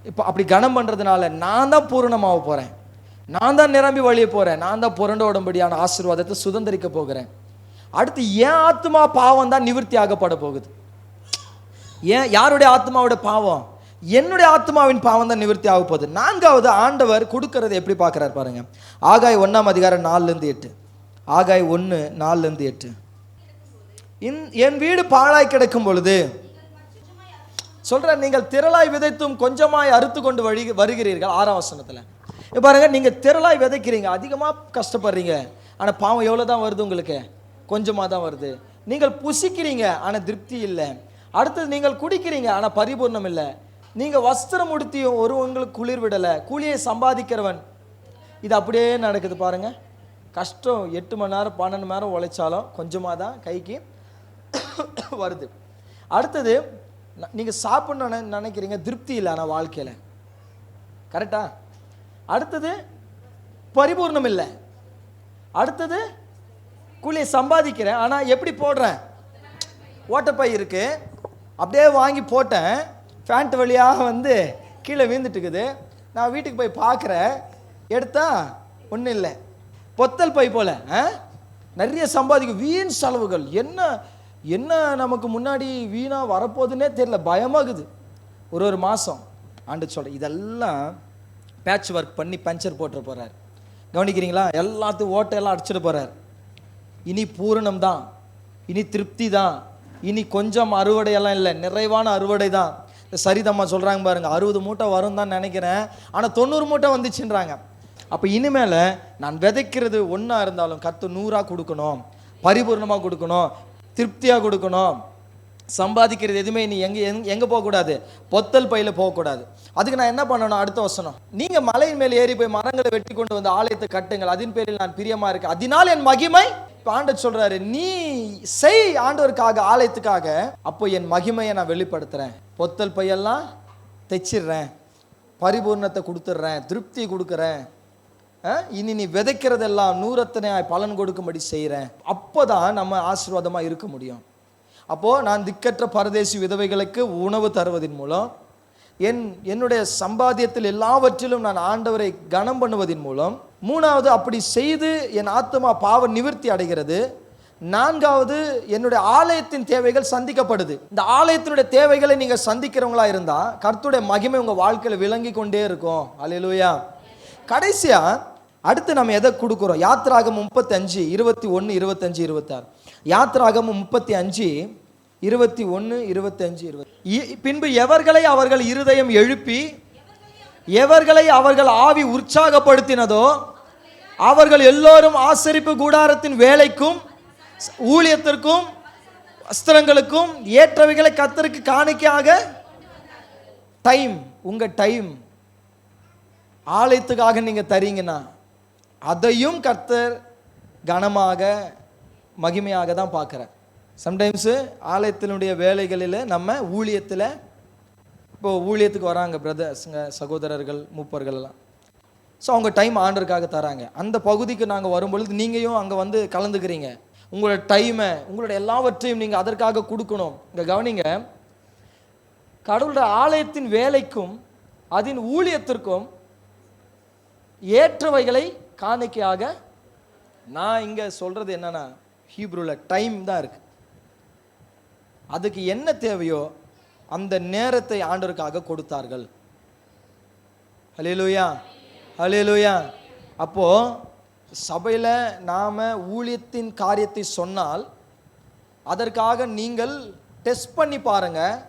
இப்போ அப்படி கனம் பண்ணுறதுனால நான் தான் பூரணமாக போகிறேன், நான் தான் நிரம்பி வழிய போகிறேன், நான் தான் புரண்ட உடம்படியான ஆசீர்வாதத்தை சுதந்திரிக்க போகிறேன். அடுத்து என் ஆத்மா பாவம் தான் நிவர்த்தி ஆகப்பட போகுது. ஏன்? யாருடைய ஆத்மாவோட பாவம்? என்னுடைய ஆத்மாவின் பாவம் தான் நிவர்த்தி ஆக போகுது. நான்காவது, ஆண்டவர் கொடுக்கறது எப்படி பார்க்குறாரு பாருங்க. ஆகாய் 1:4 4-8. ஆகாய் 1:4-8. என் வீடு பாழாய் கிடக்கும் பொழுது சொல்ற, நீங்கள் திரளாய் விதைத்தும் கொஞ்சமாய் அறுத்து கொண்டு வருகிறீர்கள். 6ஆம் வசனத்தில் பாருங்க, நீங்க திரளாய் விதைக்கிறீங்க, அதிகமாக கஷ்டப்படுறீங்க, ஆனால் பாவம் எவ்வளோ தான் வருது உங்களுக்கு? கொஞ்சமாக தான் வருது. நீங்கள் புசிக்கிறீங்க, ஆனால் திருப்தி இல்லை. அடுத்தது, நீங்கள் குடிக்கிறீங்க, ஆனால் பரிபூர்ணம் இல்லை. நீங்கள் வஸ்திரம் உடுத்தியும் உங்களுக்கு குளிர் விடலை. கூலியை சம்பாதிக்கிறவன், இது அப்படியே நடக்குது பாருங்க. கஷ்டம் 8 மணி நேரம் 12 மணி நேரம் உழைச்சாலும் கொஞ்சமாக தான் கைக்கு வருது. அடுத்தது, நீங்கள் சாப்பிடணும்னு நினைக்கிறீங்க, திருப்தி இல்லை ஆனால் வாழ்க்கையில். கரெக்டா? அடுத்தது, பரிபூர்ணம் இல்லை. அடுத்தது, கூலியை சம்பாதிக்கிறேன், ஆனால் எப்படி போடுறேன்? ஓட்டப்பை இருக்கு, அப்படியே வாங்கி போட்டேன், பேண்ட் வழியாக வந்து கீழே வீழ்ந்துட்டுக்குது. நான் வீட்டுக்கு போய் பார்க்குறேன், எடுத்தா ஒன்றும் இல்லை, பொத்தல் பை போல. நிறைய சம்பாதிக்கும், வீண் செலவுகள். என்ன நமக்கு முன்னாடி வீணாக வரப்போகுதுன்னே தெரியல, பயமாகுது. ஒரு மாதம் ஆண்டு சொல்கிறேன், இதெல்லாம் பேட்ச் ஒர்க் பண்ணி பஞ்சர் போட்டு போகிறார். கவனிக்கிறீங்களா? எல்லாத்தையும் ஓட்டையெல்லாம் அடிச்சுட்டு போகிறார். இனி பூரணம் தான், இனி திருப்தி தான், இனி கொஞ்சம் அறுவடையெல்லாம் இல்லை, நிறைவான அறுவடை தான். சரிதம்மா சொல்கிறாங்க பாருங்க, 60 மூட்டை வரும் தான் நினைக்கிறேன், ஆனால் 90 மூட்டை வந்துச்சுன்றாங்க. அப்போ இனிமேல் நான் விதைக்கிறது ஒன்றா இருந்தாலும் கர்த்தர் 100ஆக கொடுக்கணும், பரிபூர்ணமாக கொடுக்கணும், திருப்தியாக கொடுக்கணும். சம்பாதிக்கிறது எதுவுமே நீ எங்கே போகக்கூடாது? பொத்தல் பையில் போகக்கூடாது. அதுக்கு நான் என்ன பண்ணணும்? அடுத்த வசனம், நீங்கள் மலையின் மேல் ஏறி போய் மரங்களை வெட்டி கொண்டு வந்து ஆலயத்தை கட்டுங்கள், அதன் பேரில் நான் பிரியமா இருக்கேன், அதனால் என் மகிமை. ஆண்டவர் சொல்றாரு, நீ செய் ஆண்டவருக்காக, ஆலயத்துக்காக, அப்போ என் மகிமையை நான் வெளிப்படுத்துறேன். பொத்தல் பையெல்லாம் தைச்சிடுறேன், பரிபூர்ணத்தை கொடுத்துட்றேன், திருப்தி கொடுக்குறேன். இனி நீ விதைக்கிறதெல்லாம் 100 பலன் கொடுக்கும்படி செய்கிறேன். அப்போதான் நம்ம ஆசீர்வாதமாக இருக்க முடியும். அப்போது நான் திக்கற்ற பரதேசி விதவைகளுக்கு உணவு தருவதன் மூலம், என்னுடைய சம்பாத்தியத்தில் எல்லாவற்றிலும் நான் ஆண்டவரை கனம் பண்ணுவதன் மூலம், 3வது அப்படி செய்து என் ஆத்மா பாவ நிவர்த்தி அடைகிறது. 4வது, என்னுடைய ஆலயத்தின் தேவைகள் சந்திக்கப்படுது. இந்த ஆலயத்தினுடைய தேவைகளை நீங்கள் சந்திக்கிறவங்களா இருந்தால் கர்த்தருடைய மகிமை உங்கள் வாழ்க்கையில் விளங்கி கொண்டே இருக்கும். அல்லேலூயா. கடைசியா அடுத்து நம்ம எதை கொடுக்குறோம்? யாத்திராகமம் 35 21 25 26. யாத்திராகமம் 35 21 25 20. பின்பு எவர்களை அவர்கள் இருதயம் எழுப்பி எவர்களை அவர்கள் ஆவி உற்சாகப்படுத்தினதோ அவர்கள் எல்லோரும் ஆசரிப்பு கூடாரத்தின் வேலைக்கும் ஊழியத்திற்கும் வஸ்திரங்களுக்கும் ஏற்றவைகளை கர்த்தருக்கு காணிக்கையாக, டைம், உங்க டைம் ஆலயத்துக்காக நீங்க தரீங்கன்னா அதையும் கர்த்தர் கனமாக மகிமையாக தான் பார்க்குறார். சம்டைம்ஸு ஆலயத்தினுடைய வேலைகளில் நம்ம ஊழியத்தில், இப்போ ஊழியத்துக்கு வராங்க பிரதர்ஸுங்க, சகோதரர்கள், மூப்பர்கள் எல்லாம். ஸோ அவங்க டைம் ஆண்டருக்காக தராங்க. அந்த பகுதிக்கு நாங்கள் வரும்பொழுது நீங்களும் அங்கே வந்து கலந்துக்கிறீங்க. உங்களோட டைமை, உங்களோட எல்லாவற்றையும் நீங்கள் அதற்காக கொடுக்கணும். இங்கே கவனிங்க, கடவுளுடைய ஆலயத்தின் வேலைக்கும் அதன் ஊழியத்திற்கும் ஏற்றவைகளை காணிக்கையாக, நான் இங்கே சொல்கிறது என்னன்னா, ஹீப்ரூவில் டைம் தான் இருக்குது. அதுக்கு என்ன தேவையோ அந்த நேரத்தை ஆண்டவருக்காக கொடுத்தார்கள். ஹல்லேலூயா, ஹல்லேலூயா. அப்போது சபையில் நாம் ஊழியத்தின் காரியத்தை சொன்னால் அதற்காக நீங்கள் டெஸ்ட் பண்ணி பாருங்கள்.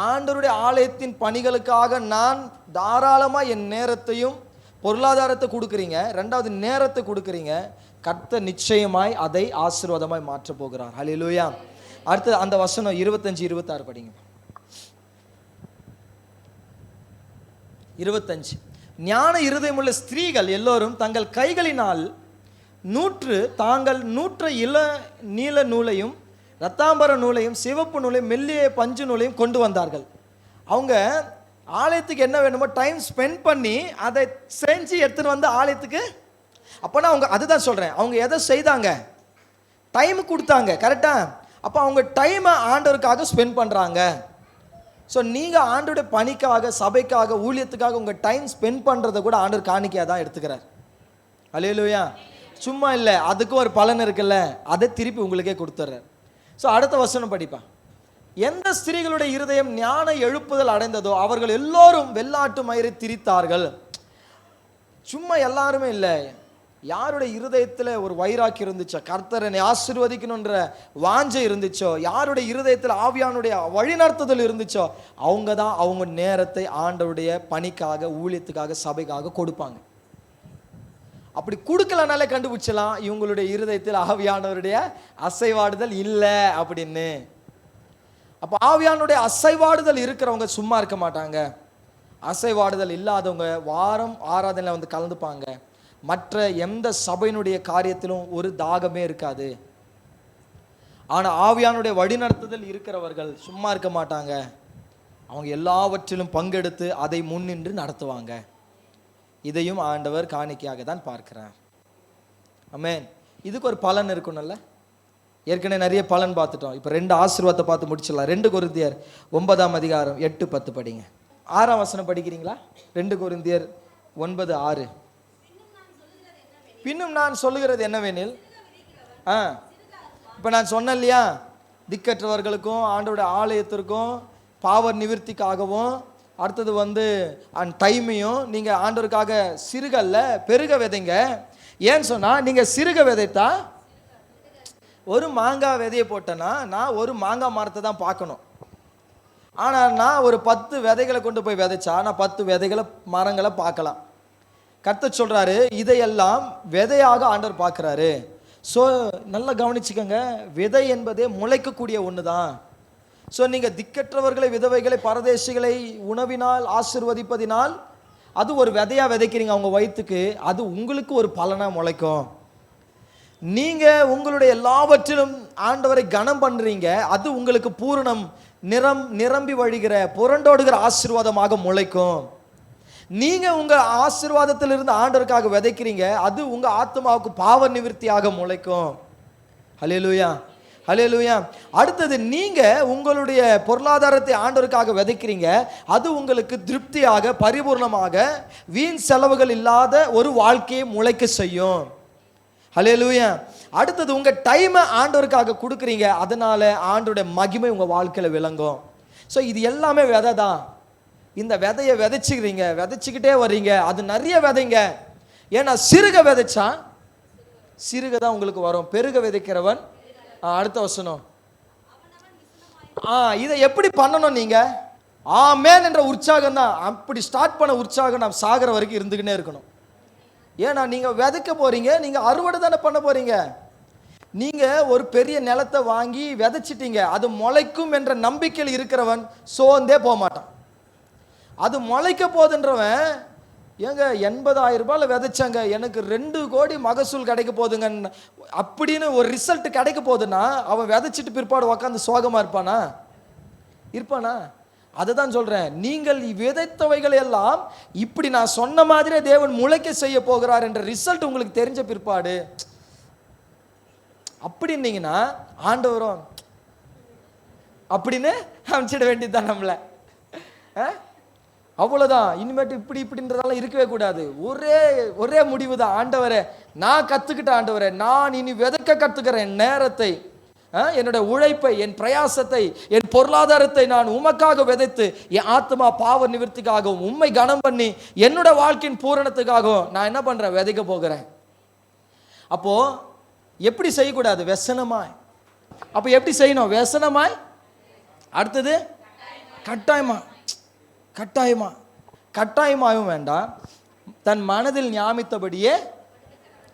ஆண்டவருடைய ஆலயத்தின் பணிகளுக்காக நான் தாராளமாக என் நேரத்தையும் பொருளாதாரத்தை கொடுக்குறீங்க, 2வது நேரத்தை கொடுக்குறீங்க, கர்த்தர் நிச்சயமாய் அதை ஆசீர்வாதமாய் மாற்ற போகிறார். ஹல்லேலூயா. அடுத்து அந்த வசனம் 25 26 படிங்க. 25. ஞான இருதயமுள்ள ஸ்திரீகள் எல்லோரும் தங்கள் கைகளினால் தாங்கள் நூற்ற நீல நூலையும் ரத்தாம்பர நூலையும் சிவப்பு நூலையும் மெல்லிய பஞ்சு நூலையும் கொண்டு வந்தார்கள். அவங்க ஆலயத்துக்கு என்ன வேணுமோ டைம் ஸ்பெண்ட் பண்ணி அதை செஞ்சு எடுத்துன்னு வந்து ஆலயத்துக்கு. அப்போனா அவங்க, அதுதான் சொல்கிறேன், அவங்க எதை செய்தாங்க? டைம் கொடுத்தாங்க. கரெக்டா? அப்போ அவங்க டைமை ஆண்டவருக்காக ஸ்பெண்ட் பண்ணுறாங்க. ஸோ நீங்கள் ஆண்டோடைய பணிக்காக, சபைக்காக, ஊழியத்துக்காக உங்கள் டைம் ஸ்பெண்ட் பண்ணுறதை கூட ஆண்டவர் காணிக்கையாக தான் எடுத்துக்கிறார். அல்லேலூயா. சும்மா இல்லை, அதுக்கும் ஒரு பலன் இருக்குல்ல, அதை திருப்பி உங்களுக்கே கொடுத்துட்றார். ஸோ அடுத்த வசனம் படிப்பா. எந்த ஸ்திரீகளுடைய இருதயம் ஞான எழுப்புதல் அடைந்ததோ அவர்கள் எல்லோரும் வெள்ளாட்டு மயிரை திரித்தார்கள். சும்மா எல்லாருமே இல்லை, யாருடைய இருதயத்தில் ஒரு வைராக்கி இருந்துச்சோ, கர்த்தரனை ஆசீர்வதிக்கணுன்ற வாஞ்சை இருந்துச்சோ, யாருடைய இருதயத்தில் ஆவியானுடைய வழிநடத்துதல் இருந்துச்சோ, அவங்க தான் அவங்க நேரத்தை ஆண்டவருடைய பணிக்காக, ஊழியத்துக்காக, சபைக்காக கொடுப்பாங்க. அப்படி கொடுக்கலனாலே கண்டுபிடிச்சலாம் இவங்களுடைய இருதயத்தில் ஆவியானவருடைய அசைவாடுதல் இல்லை அப்படின்னு. அப்போ ஆவியானுடைய அசைவாடுதல் இருக்கிறவங்க சும்மா இருக்க மாட்டாங்க. அசைவாடுதல் இல்லாதவங்க வாரம் ஆராதனையில் வந்து கலந்துப்பாங்க. மற்ற எந்த சபையினுடைய காரியத்திலும் ஒரு தாகமே இருக்காது. ஆனால் ஆவியானுடைய வழிநடத்துதல் இருக்கிறவர்கள் சும்மா இருக்க மாட்டாங்க. அவங்க எல்லாவற்றிலும் பங்கெடுத்து அதை முன்னின்று நடத்துவாங்க. இதையும் ஆண்டவர் காணிக்கையாக தான் பார்க்கிறார். ஆமென். இதுக்கு ஒரு பலன் இருக்கணும்ல. ஏற்கனவே நிறைய பலன் பார்த்துட்டோம். இப்போ 2 ஆசீர்வாதத்தை பார்த்து முடிச்சிடலாம். 2 கொரிந்தியர் 9ஆம் அதிகாரம் 8-10 படிங்க. 6ஆம் வசனம் படிக்கிறீங்களா? 2 கொரிந்தியர் 9:6. பின்னும் நான் சொல்லுகிறது என்னவெனில், இப்போ நான் சொன்னேன் இல்லையா, திக்கற்றவர்களுக்கும் ஆண்டோடைய ஆலயத்திற்கும் பாவர் நிவர்த்திக்காகவும் அடுத்தது வந்து டைமையும் நீங்கள் ஆண்டவருக்காக சிறுகல்ல பெருக விதைங்க. ஏன்னு சொன்னால், நீங்கள் சிறுக விதைத்தா, ஒரு மாங்காய் விதையை போட்டேன்னா நான் ஒரு மாங்காய் மரத்தை தான் பார்க்கணும். ஆனால் நான் ஒரு 10 விதைகளை கொண்டு போய் விதைச்சா நான் 10 விதைகளை மரங்களை பார்க்கலாம். கர்த்தர் சொல்கிறாரு, இதையெல்லாம் விதையாக ஆண்டவர் பார்க்குறாரு. ஸோ நல்லா கவனிச்சுக்கோங்க, விதை என்பதே முளைக்கக்கூடிய ஒன்று தான். ஸோ நீங்கள் திக்கற்றவர்களை, விதவைகளை, பரதேசிகளை உணவினால் ஆசீர்வதிப்பதினால் அது ஒரு விதையாக விதைக்கிறீங்க அவங்க வயிற்றுக்கு, அது உங்களுக்கு ஒரு பலனாக முளைக்கும். நீங்கள் உங்களுடைய எல்லாவற்றிலும் ஆண்டவரை கனம் பண்ணுறீங்க, அது உங்களுக்கு பூரணம் நிரம்பி வழிகிற புரண்டோடுகிற ஆசீர்வாதமாக முளைக்கும். நீங்கள் உங்கள் ஆசீர்வாதத்திலிருந்து ஆண்டவருக்காக விதைக்கிறீங்க, அது உங்கள் ஆத்மாவுக்கு பாவ நிவர்த்தியாக முளைக்கும். ஹல்லேலூயா, ஹல்லேலூயா. அடுத்தது, நீங்கள் உங்களுடைய பொருளாதாரத்தை ஆண்டவருக்காக விதைக்கிறீங்க, அது உங்களுக்கு திருப்தியாக, பரிபூர்ணமாக, வீண் செலவுகள் இல்லாத ஒரு வாழ்க்கையை முளைக்க செய்யும். ஹல்லேலூயா. அடுத்தது, உங்கள் டைமை ஆண்டவருக்காக கொடுக்குறீங்க, அதனால ஆண்டவருடைய மகிமை உங்கள் வாழ்க்கையில் விளங்கும். ஸோ இது எல்லாமே விதை தான். இந்த விதையை விதைச்சிக்கிறீங்க, விதைச்சிக்கிட்டே வர்றீங்க, அது நிறைய விதைங்க. ஏன்னா சிறுக விதைச்சா சிறுக தான் உங்களுக்கு வரும். பெருக விதைக்கிறவன். அடுத்த வசனம், இதை எப்படி பண்ணணும்? நீங்கள் ஆமென் என்ற உற்சாகம் தான். அப்படி ஸ்டார்ட் பண்ண உற்சாகம் நாம் சாகிற வரைக்கும் இருந்துக்கிட்டே இருக்கணும். ஏன்னா நீங்கள் விதைக்க போறீங்க, நீங்கள் அறுவடை தானே பண்ண போறீங்க. நீங்கள் ஒரு பெரிய நிலத்தை வாங்கி விதைச்சிட்டீங்க, அது முளைக்கும் என்ற நம்பிக்கையில் இருக்கிறவன் சோர்ந்தே போக மாட்டான். அது முளைக்க போதுன்றவன், ஏங்க 80,000 ரூபாயில் விதைச்சாங்க, எனக்கு 2 கோடி மகசூல் கிடைக்க போதுங்க அப்படின்னு ஒரு ரிசல்ட் கிடைக்க போகுதுன்னா, அவன் விதைச்சிட்டு பிற்பாடு உக்காந்து சோகமாக இருப்பானா? அதுதான் சொல்கிறேன், நீங்கள் விதைத்தவைகள் எல்லாம் இப்படி நான் சொன்ன மாதிரியே தேவன் முளைக்க செய்ய போகிறார் என்ற ரிசல்ட் உங்களுக்கு தெரிஞ்ச பிற்பாடு அப்படின்னீங்கன்னா ஆண்டவரும் அப்படின்னு அமைச்சிட வேண்டியதுதான் நம்மளை. அவ்வளோதான். இனிமேட்டு இப்படின்றதெல்லாம் இருக்கவே கூடாது. ஒரே முடிவு தான். ஆண்டவரே, நான் கற்றுக்கிட்ட ஆண்டவரே, நான் இனி விதைக்க கற்றுக்கிறேன். என் நேரத்தை, என்னோட உழைப்பை, என் பிரயாசத்தை, என் பொருளாதாரத்தை நான் உமக்காக விதைத்து என் ஆத்மா பாவ நிவர்த்திக்காகவும் உம்மை கனம் பண்ணி என்னோட வாழ்க்கையின் பூரணத்துக்காகவும் நான் என்ன பண்ணுறேன்? விதைக்க போகிறேன். அப்போது எப்படி செய்யக்கூடாது? व्यसனமாய். அப்போ எப்படி செய்யணும்? व्यसனமாய். அடுத்தது கட்டாயமாகவும் வேண்டாம், தன் மனதில் ஞாபகத்தபடியே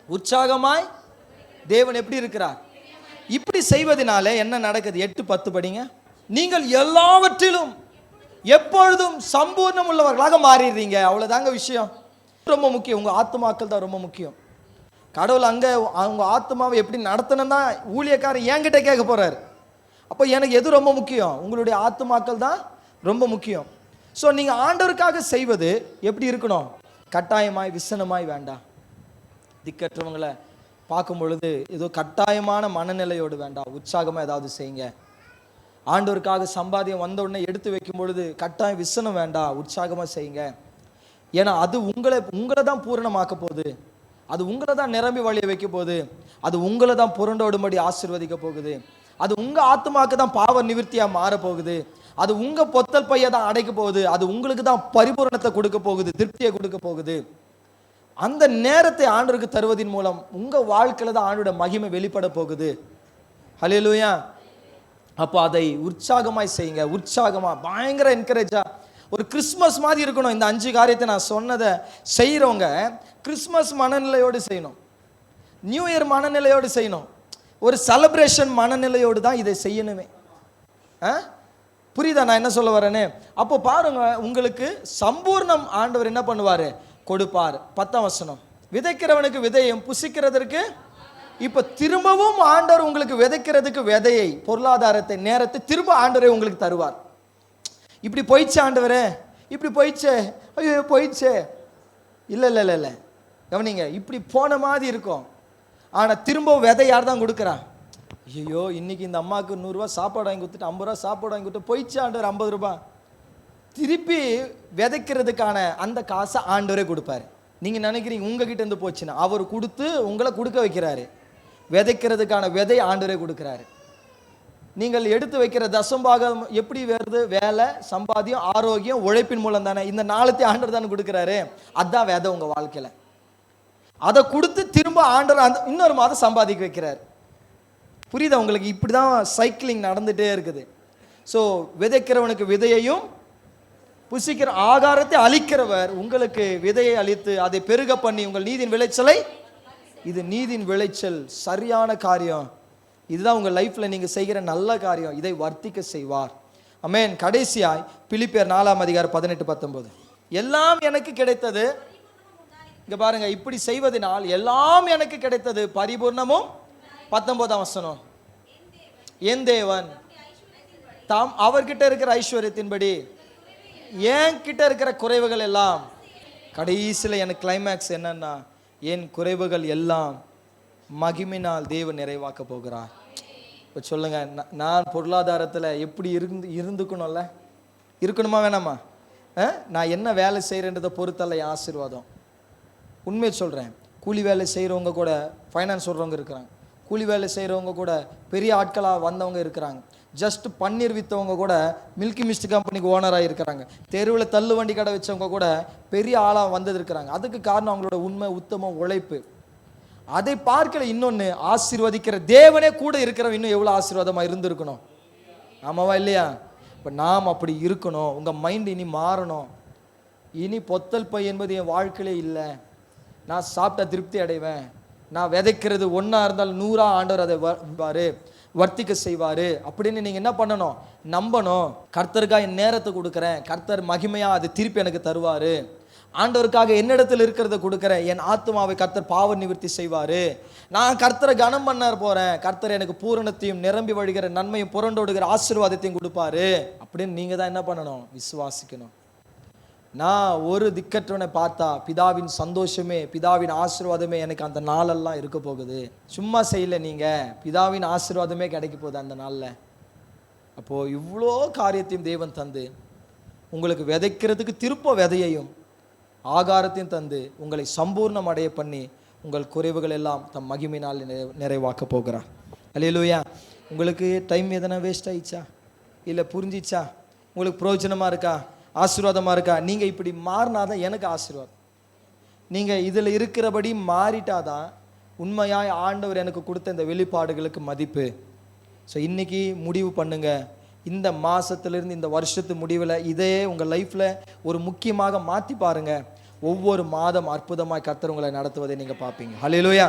உற்சாகமாய். தேவன் எப்படி இருக்கிறார்? இப்படி செய்வதனால என்ன நடக்குது? 8-10 படிங்க. நீங்கள் எல்லாவற்றிலும் எப்பொழுதும் சம்பூர்ணம் உள்ளவர்களாக மாறிடுறீங்க. அவ்வளோதாங்க விஷயம். ரொம்ப முக்கியம். உங்கள் ஆத்மாக்கள் தான் ரொம்ப முக்கியம். கடவுள் அங்கே அவங்க ஆத்மாவை எப்படி நடத்தணும்னா ஊழியக்காரர் என்கிட்ட கேட்க போகிறார். அப்போ எனக்கு எது ரொம்ப முக்கியம்? உங்களுடைய ஆத்மாக்கள் தான் ரொம்ப முக்கியம். ஸோ நீங்கள் ஆண்டவருக்காக செய்வது எப்படி இருக்கணும்? கட்டாயமாய், விசனமாய் வேண்டாம். திக்கற்றவங்களை பார்க்கும் பொழுது ஏதோ கட்டாயமான மனநிலையோடு வேண்டாம். உற்சாகமாக ஏதாவது செய்யுங்க. ஆண்டவருக்காக சம்பாதியம் வந்த உடனே எடுத்து வைக்கும் பொழுது கட்டாயம் விசனம் வேண்டாம், உற்சாகமாக செய்யுங்க. ஏன்னா அது உங்களை தான் பூரணமாக்க போகுது, அது உங்களை தான் நிரம்பி வழிய வைக்க போகுது, அது உங்களை தான் புரண்டோடும்படி ஆசீர்வதிக்க போகுது, அது உங்கள் ஆத்மாக்கு தான் பாவ நிவர்த்தியாக மாற போகுது, அது உங்கள் பொத்தல் பையை தான் அடைக்க போகுது, அது உங்களுக்கு தான் பரிபூரணத்தை கொடுக்க போகுது, திருப்தியை கொடுக்க போகுது. அந்த நேரத்தை ஆண்டவருக்கு தருவதின் மூலம் உங்கள் வாழ்க்கையில் தான் ஆண்டோட மகிமை வெளிப்பட போகுது. ஹல்லேலூயா. அப்போ அதை உற்சாகமாய் செய்யுங்க, உற்சாகமாக பயங்கர என்கரேஜா. ஒரு கிறிஸ்மஸ் மாதிரி இருக்கணும். இந்த 5 காரியத்தை நான் சொன்னதை செய்கிறவங்க கிறிஸ்மஸ் மனநிலையோடு செய்யணும், நியூ இயர் மனநிலையோடு செய்யணும், ஒரு செலிப்ரேஷன் மனநிலையோடு தான் இதை செய்யணுமே. புரியுதா நான் என்ன சொல்ல வரேன்னு? அப்போ பாருங்க, உங்களுக்கு சம்பூர்ணம் ஆண்டவர் என்ன பண்ணுவார்? கொடுப்பார். 10ஆம் வசனம், விதைக்கிறவனுக்கு விதையும் புசிக்கிறதற்கு. இப்போ திரும்பவும் ஆண்டவர் உங்களுக்கு விதைக்கிறதுக்கு விதையை, பொருளாதாரத்தை, நேரத்தை திரும்ப ஆண்டவரே உங்களுக்கு தருவார். இப்படி போயிடுச்சு ஆண்டவரே, இப்படி போயிடுச்சே, ஐயோ போயிடுச்சே, இல்லை இல்லை இல்லை இல்லை, கவனிங்க, இப்படி போன மாதிரி இருக்கும். ஆனால் திரும்ப விதை யார் தான் கொடுக்குறா? ஐயோ இன்னைக்கு இந்த அம்மாவுக்கு 100 ரூபா சாப்பாடு வாங்கி கொடுத்துட்டு 50 ரூபா சாப்பாடு வாங்கி கொடுத்து போயிடுச்சு ஆண்டவர் 50 ரூபாய். திருப்பி விதைக்கிறதுக்கான அந்த காசை ஆண்டவரே கொடுப்பாரு. நீங்கள் நினைக்கிறீங்க உங்ககிட்ட இருந்து போச்சுன்னா, அவர் கொடுத்து உங்களை கொடுக்க வைக்கிறாரு. விதைக்கிறதுக்கான விதை ஆண்டவரே கொடுக்குறாரு. நீங்கள் எடுத்து வைக்கிற தசம்பாகம் எப்படி வருது? வேலை, சம்பாத்தியம், ஆரோக்கியம், உழைப்பின் மூலம் தானே. இந்த 4 ஆண்டவர் தானே கொடுக்குறாரு. அதுதான் விதை உங்கள் வாழ்க்கையில். அதை கொடுத்து திரும்ப ஆண்டவர் அந்த இன்னொரு மாதம் சம்பாதிக்க வைக்கிறார். புரியுதா உங்களுக்கு? இப்படி தான் சைக்கிளிங் நடந்துகிட்டே இருக்குது. ஸோ விதைக்கிறவனுக்கு விதையையும் புசிக்கிற ஆகாரத்தை அளிக்கிறவர் உங்களுக்கு விதையை அளித்து அதை பெருக பண்ணி உங்கள் நீதியின் விளைச்சலை, இது நீதியின் விளைச்சல், சரியான காரியம், இதுதான் உங்கள் லைஃப்பில் நீங்கள் செய்கிற நல்ல காரியம், இதை வர்த்திக்க செய்வார். ஆமென். கடைசியாய் பிலிப்பியர் 4ஆம் அதிகாரம் 18-19, எல்லாம் எனக்கு கிடைத்தது. இங்க பாருங்க, இப்படி செய்வதனால் எல்லாம் எனக்கு கிடைத்தது, பரிபூர்ணமும். 19ஆம் வசனம், என் தேவன் தாம் அவர்கிட்ட இருக்கிற ஐஸ்வர்யத்தின்படி என் கிட்ட இருக்கிற குறைவுகள் எல்லாம், கடைசியில் எனக்கு கிளைமேக்ஸ் என்னன்னா, என் குறைவுகள் எல்லாம் மகிமையினால் தேவன் நிறைவாக்க போகிறார். இப்போ சொல்லுங்க, நான் பொருளாதாரத்தில் எப்படி இருந்துக்கணும்ல, இருக்கணுமா வேணாமா? நான் என்ன வேலை செய்கிறேன்றதை பொறுத்தல்ல என் ஆசீர்வாதம். உண்மையை சொல்கிறேன், கூலி வேலை செய்கிறவங்க கூட ஃபைனான்ஸ் சொல்கிறவங்க இருக்கிறாங்க, கூலி வேலை செய்கிறவங்க கூட பெரிய ஆட்களாக வந்தவங்க இருக்கிறாங்க, ஜஸ்ட் பன்னீர் விற்றவங்க கூட மில்கி மிஸ்ட் கம்பெனிக்கு ஓனராக இருக்கிறாங்க, தெருவில் தள்ளு வண்டி கடை வச்சவங்க கூட பெரிய ஆளாக வந்தது இருக்கிறாங்க. அதுக்கு காரணம் அவங்களோட உண்மை, உத்தமம், உழைப்பு. அதை பார்க்கல இன்னொன்று, ஆசீர்வதிக்கிற தேவனே கூட இருக்கிறவன் இன்னும் எவ்வளோ ஆசீர்வாதமாக இருந்திருக்கணும். ஆமாவா இல்லையா? இப்போ நாம் அப்படி இருக்கணும். உங்கள் மைண்ட் இனி மாறணும். இனி பொத்தல் பை என்பது என் வாழ்க்கையிலே இல்லை, நான் சாப்பிட்டா திருப்தி அடைவேன், நான் விதைக்கிறது 1 இருந்தாலும் 100 ஆண்டவர் அதை வர்த்திக்க செய்வார் அப்படின்னு நீங்கள் என்ன பண்ணணும்? நம்பணும். கர்த்தருக்காக என் நேரத்தை கொடுக்குறேன், கர்த்தர் மகிமையாக அது திருப்பி எனக்கு தருவார். ஆண்டவருக்காக என்னிடத்தில் இருக்கிறத கொடுக்குறேன், என் ஆத்மாவை கர்த்தர் பாவ நிவர்த்தி செய்வார். நான் கர்த்தரை கனம் பண்ண போகிறேன், கர்த்தர் எனக்கு பூரணத்தையும் நிரம்பி வழிகிற நன்மையும் புரண்டோடுகிற ஆசீர்வாதத்தையும் கொடுப்பாரு அப்படின்னு நீங்கள் தான் என்ன பண்ணணும்? விசுவாசிக்கணும். நான் ஒரு திக்கற்றவனை பார்த்தா பிதாவின் சந்தோஷமே, பிதாவின் ஆசீர்வாதமே எனக்கு அந்த நாளெல்லாம் இருக்க போகுது. சும்மா செய்யலை, நீங்கள் பிதாவின் ஆசீர்வாதமே கிடைக்க போகுது அந்த நாளில். அப்போது இவ்வளோ காரியத்தையும் தேவன் தந்து உங்களுக்கு விதைக்கிறதுக்கு திருப்ப விதையையும் ஆகாரத்தையும் தந்து உங்களை சம்பூர்ணம் அடைய பண்ணி உங்கள் குறைவுகள் எல்லாம் தம் மகிமையினால் நிறைவாக்க போகிறார். அல்லேலூயா. உங்களுக்கு டைம் எதனா வேஸ்ட் ஆயிடுச்சா? இல்லை புரிஞ்சிச்சா? உங்களுக்கு பிரயோஜனமாக இருக்கா? ஆசீர்வாதமாக இருக்கா? நீங்கள் இப்படி மாறினாதான் எனக்கு ஆசீர்வாதம். நீங்கள் இதில் இருக்கிறபடி மாறிட்டாதான் உண்மையாய் ஆண்டவர் எனக்கு கொடுத்த இந்த வெளிப்பாடுகளுக்கு மதிப்பு. ஸோ இன்றைக்கி முடிவு பண்ணுங்கள், இந்த மாதத்துலேருந்து இந்த வருஷத்து முடிவில் இதே உங்கள் லைஃப்பில் ஒரு முக்கியமாக மாற்றி பாருங்கள். ஒவ்வொரு மாதம் அற்புதமாய் கர்த்தர் உங்களை நடத்துவதை நீங்கள் பார்ப்பீங்க. ஹல்லேலூயா.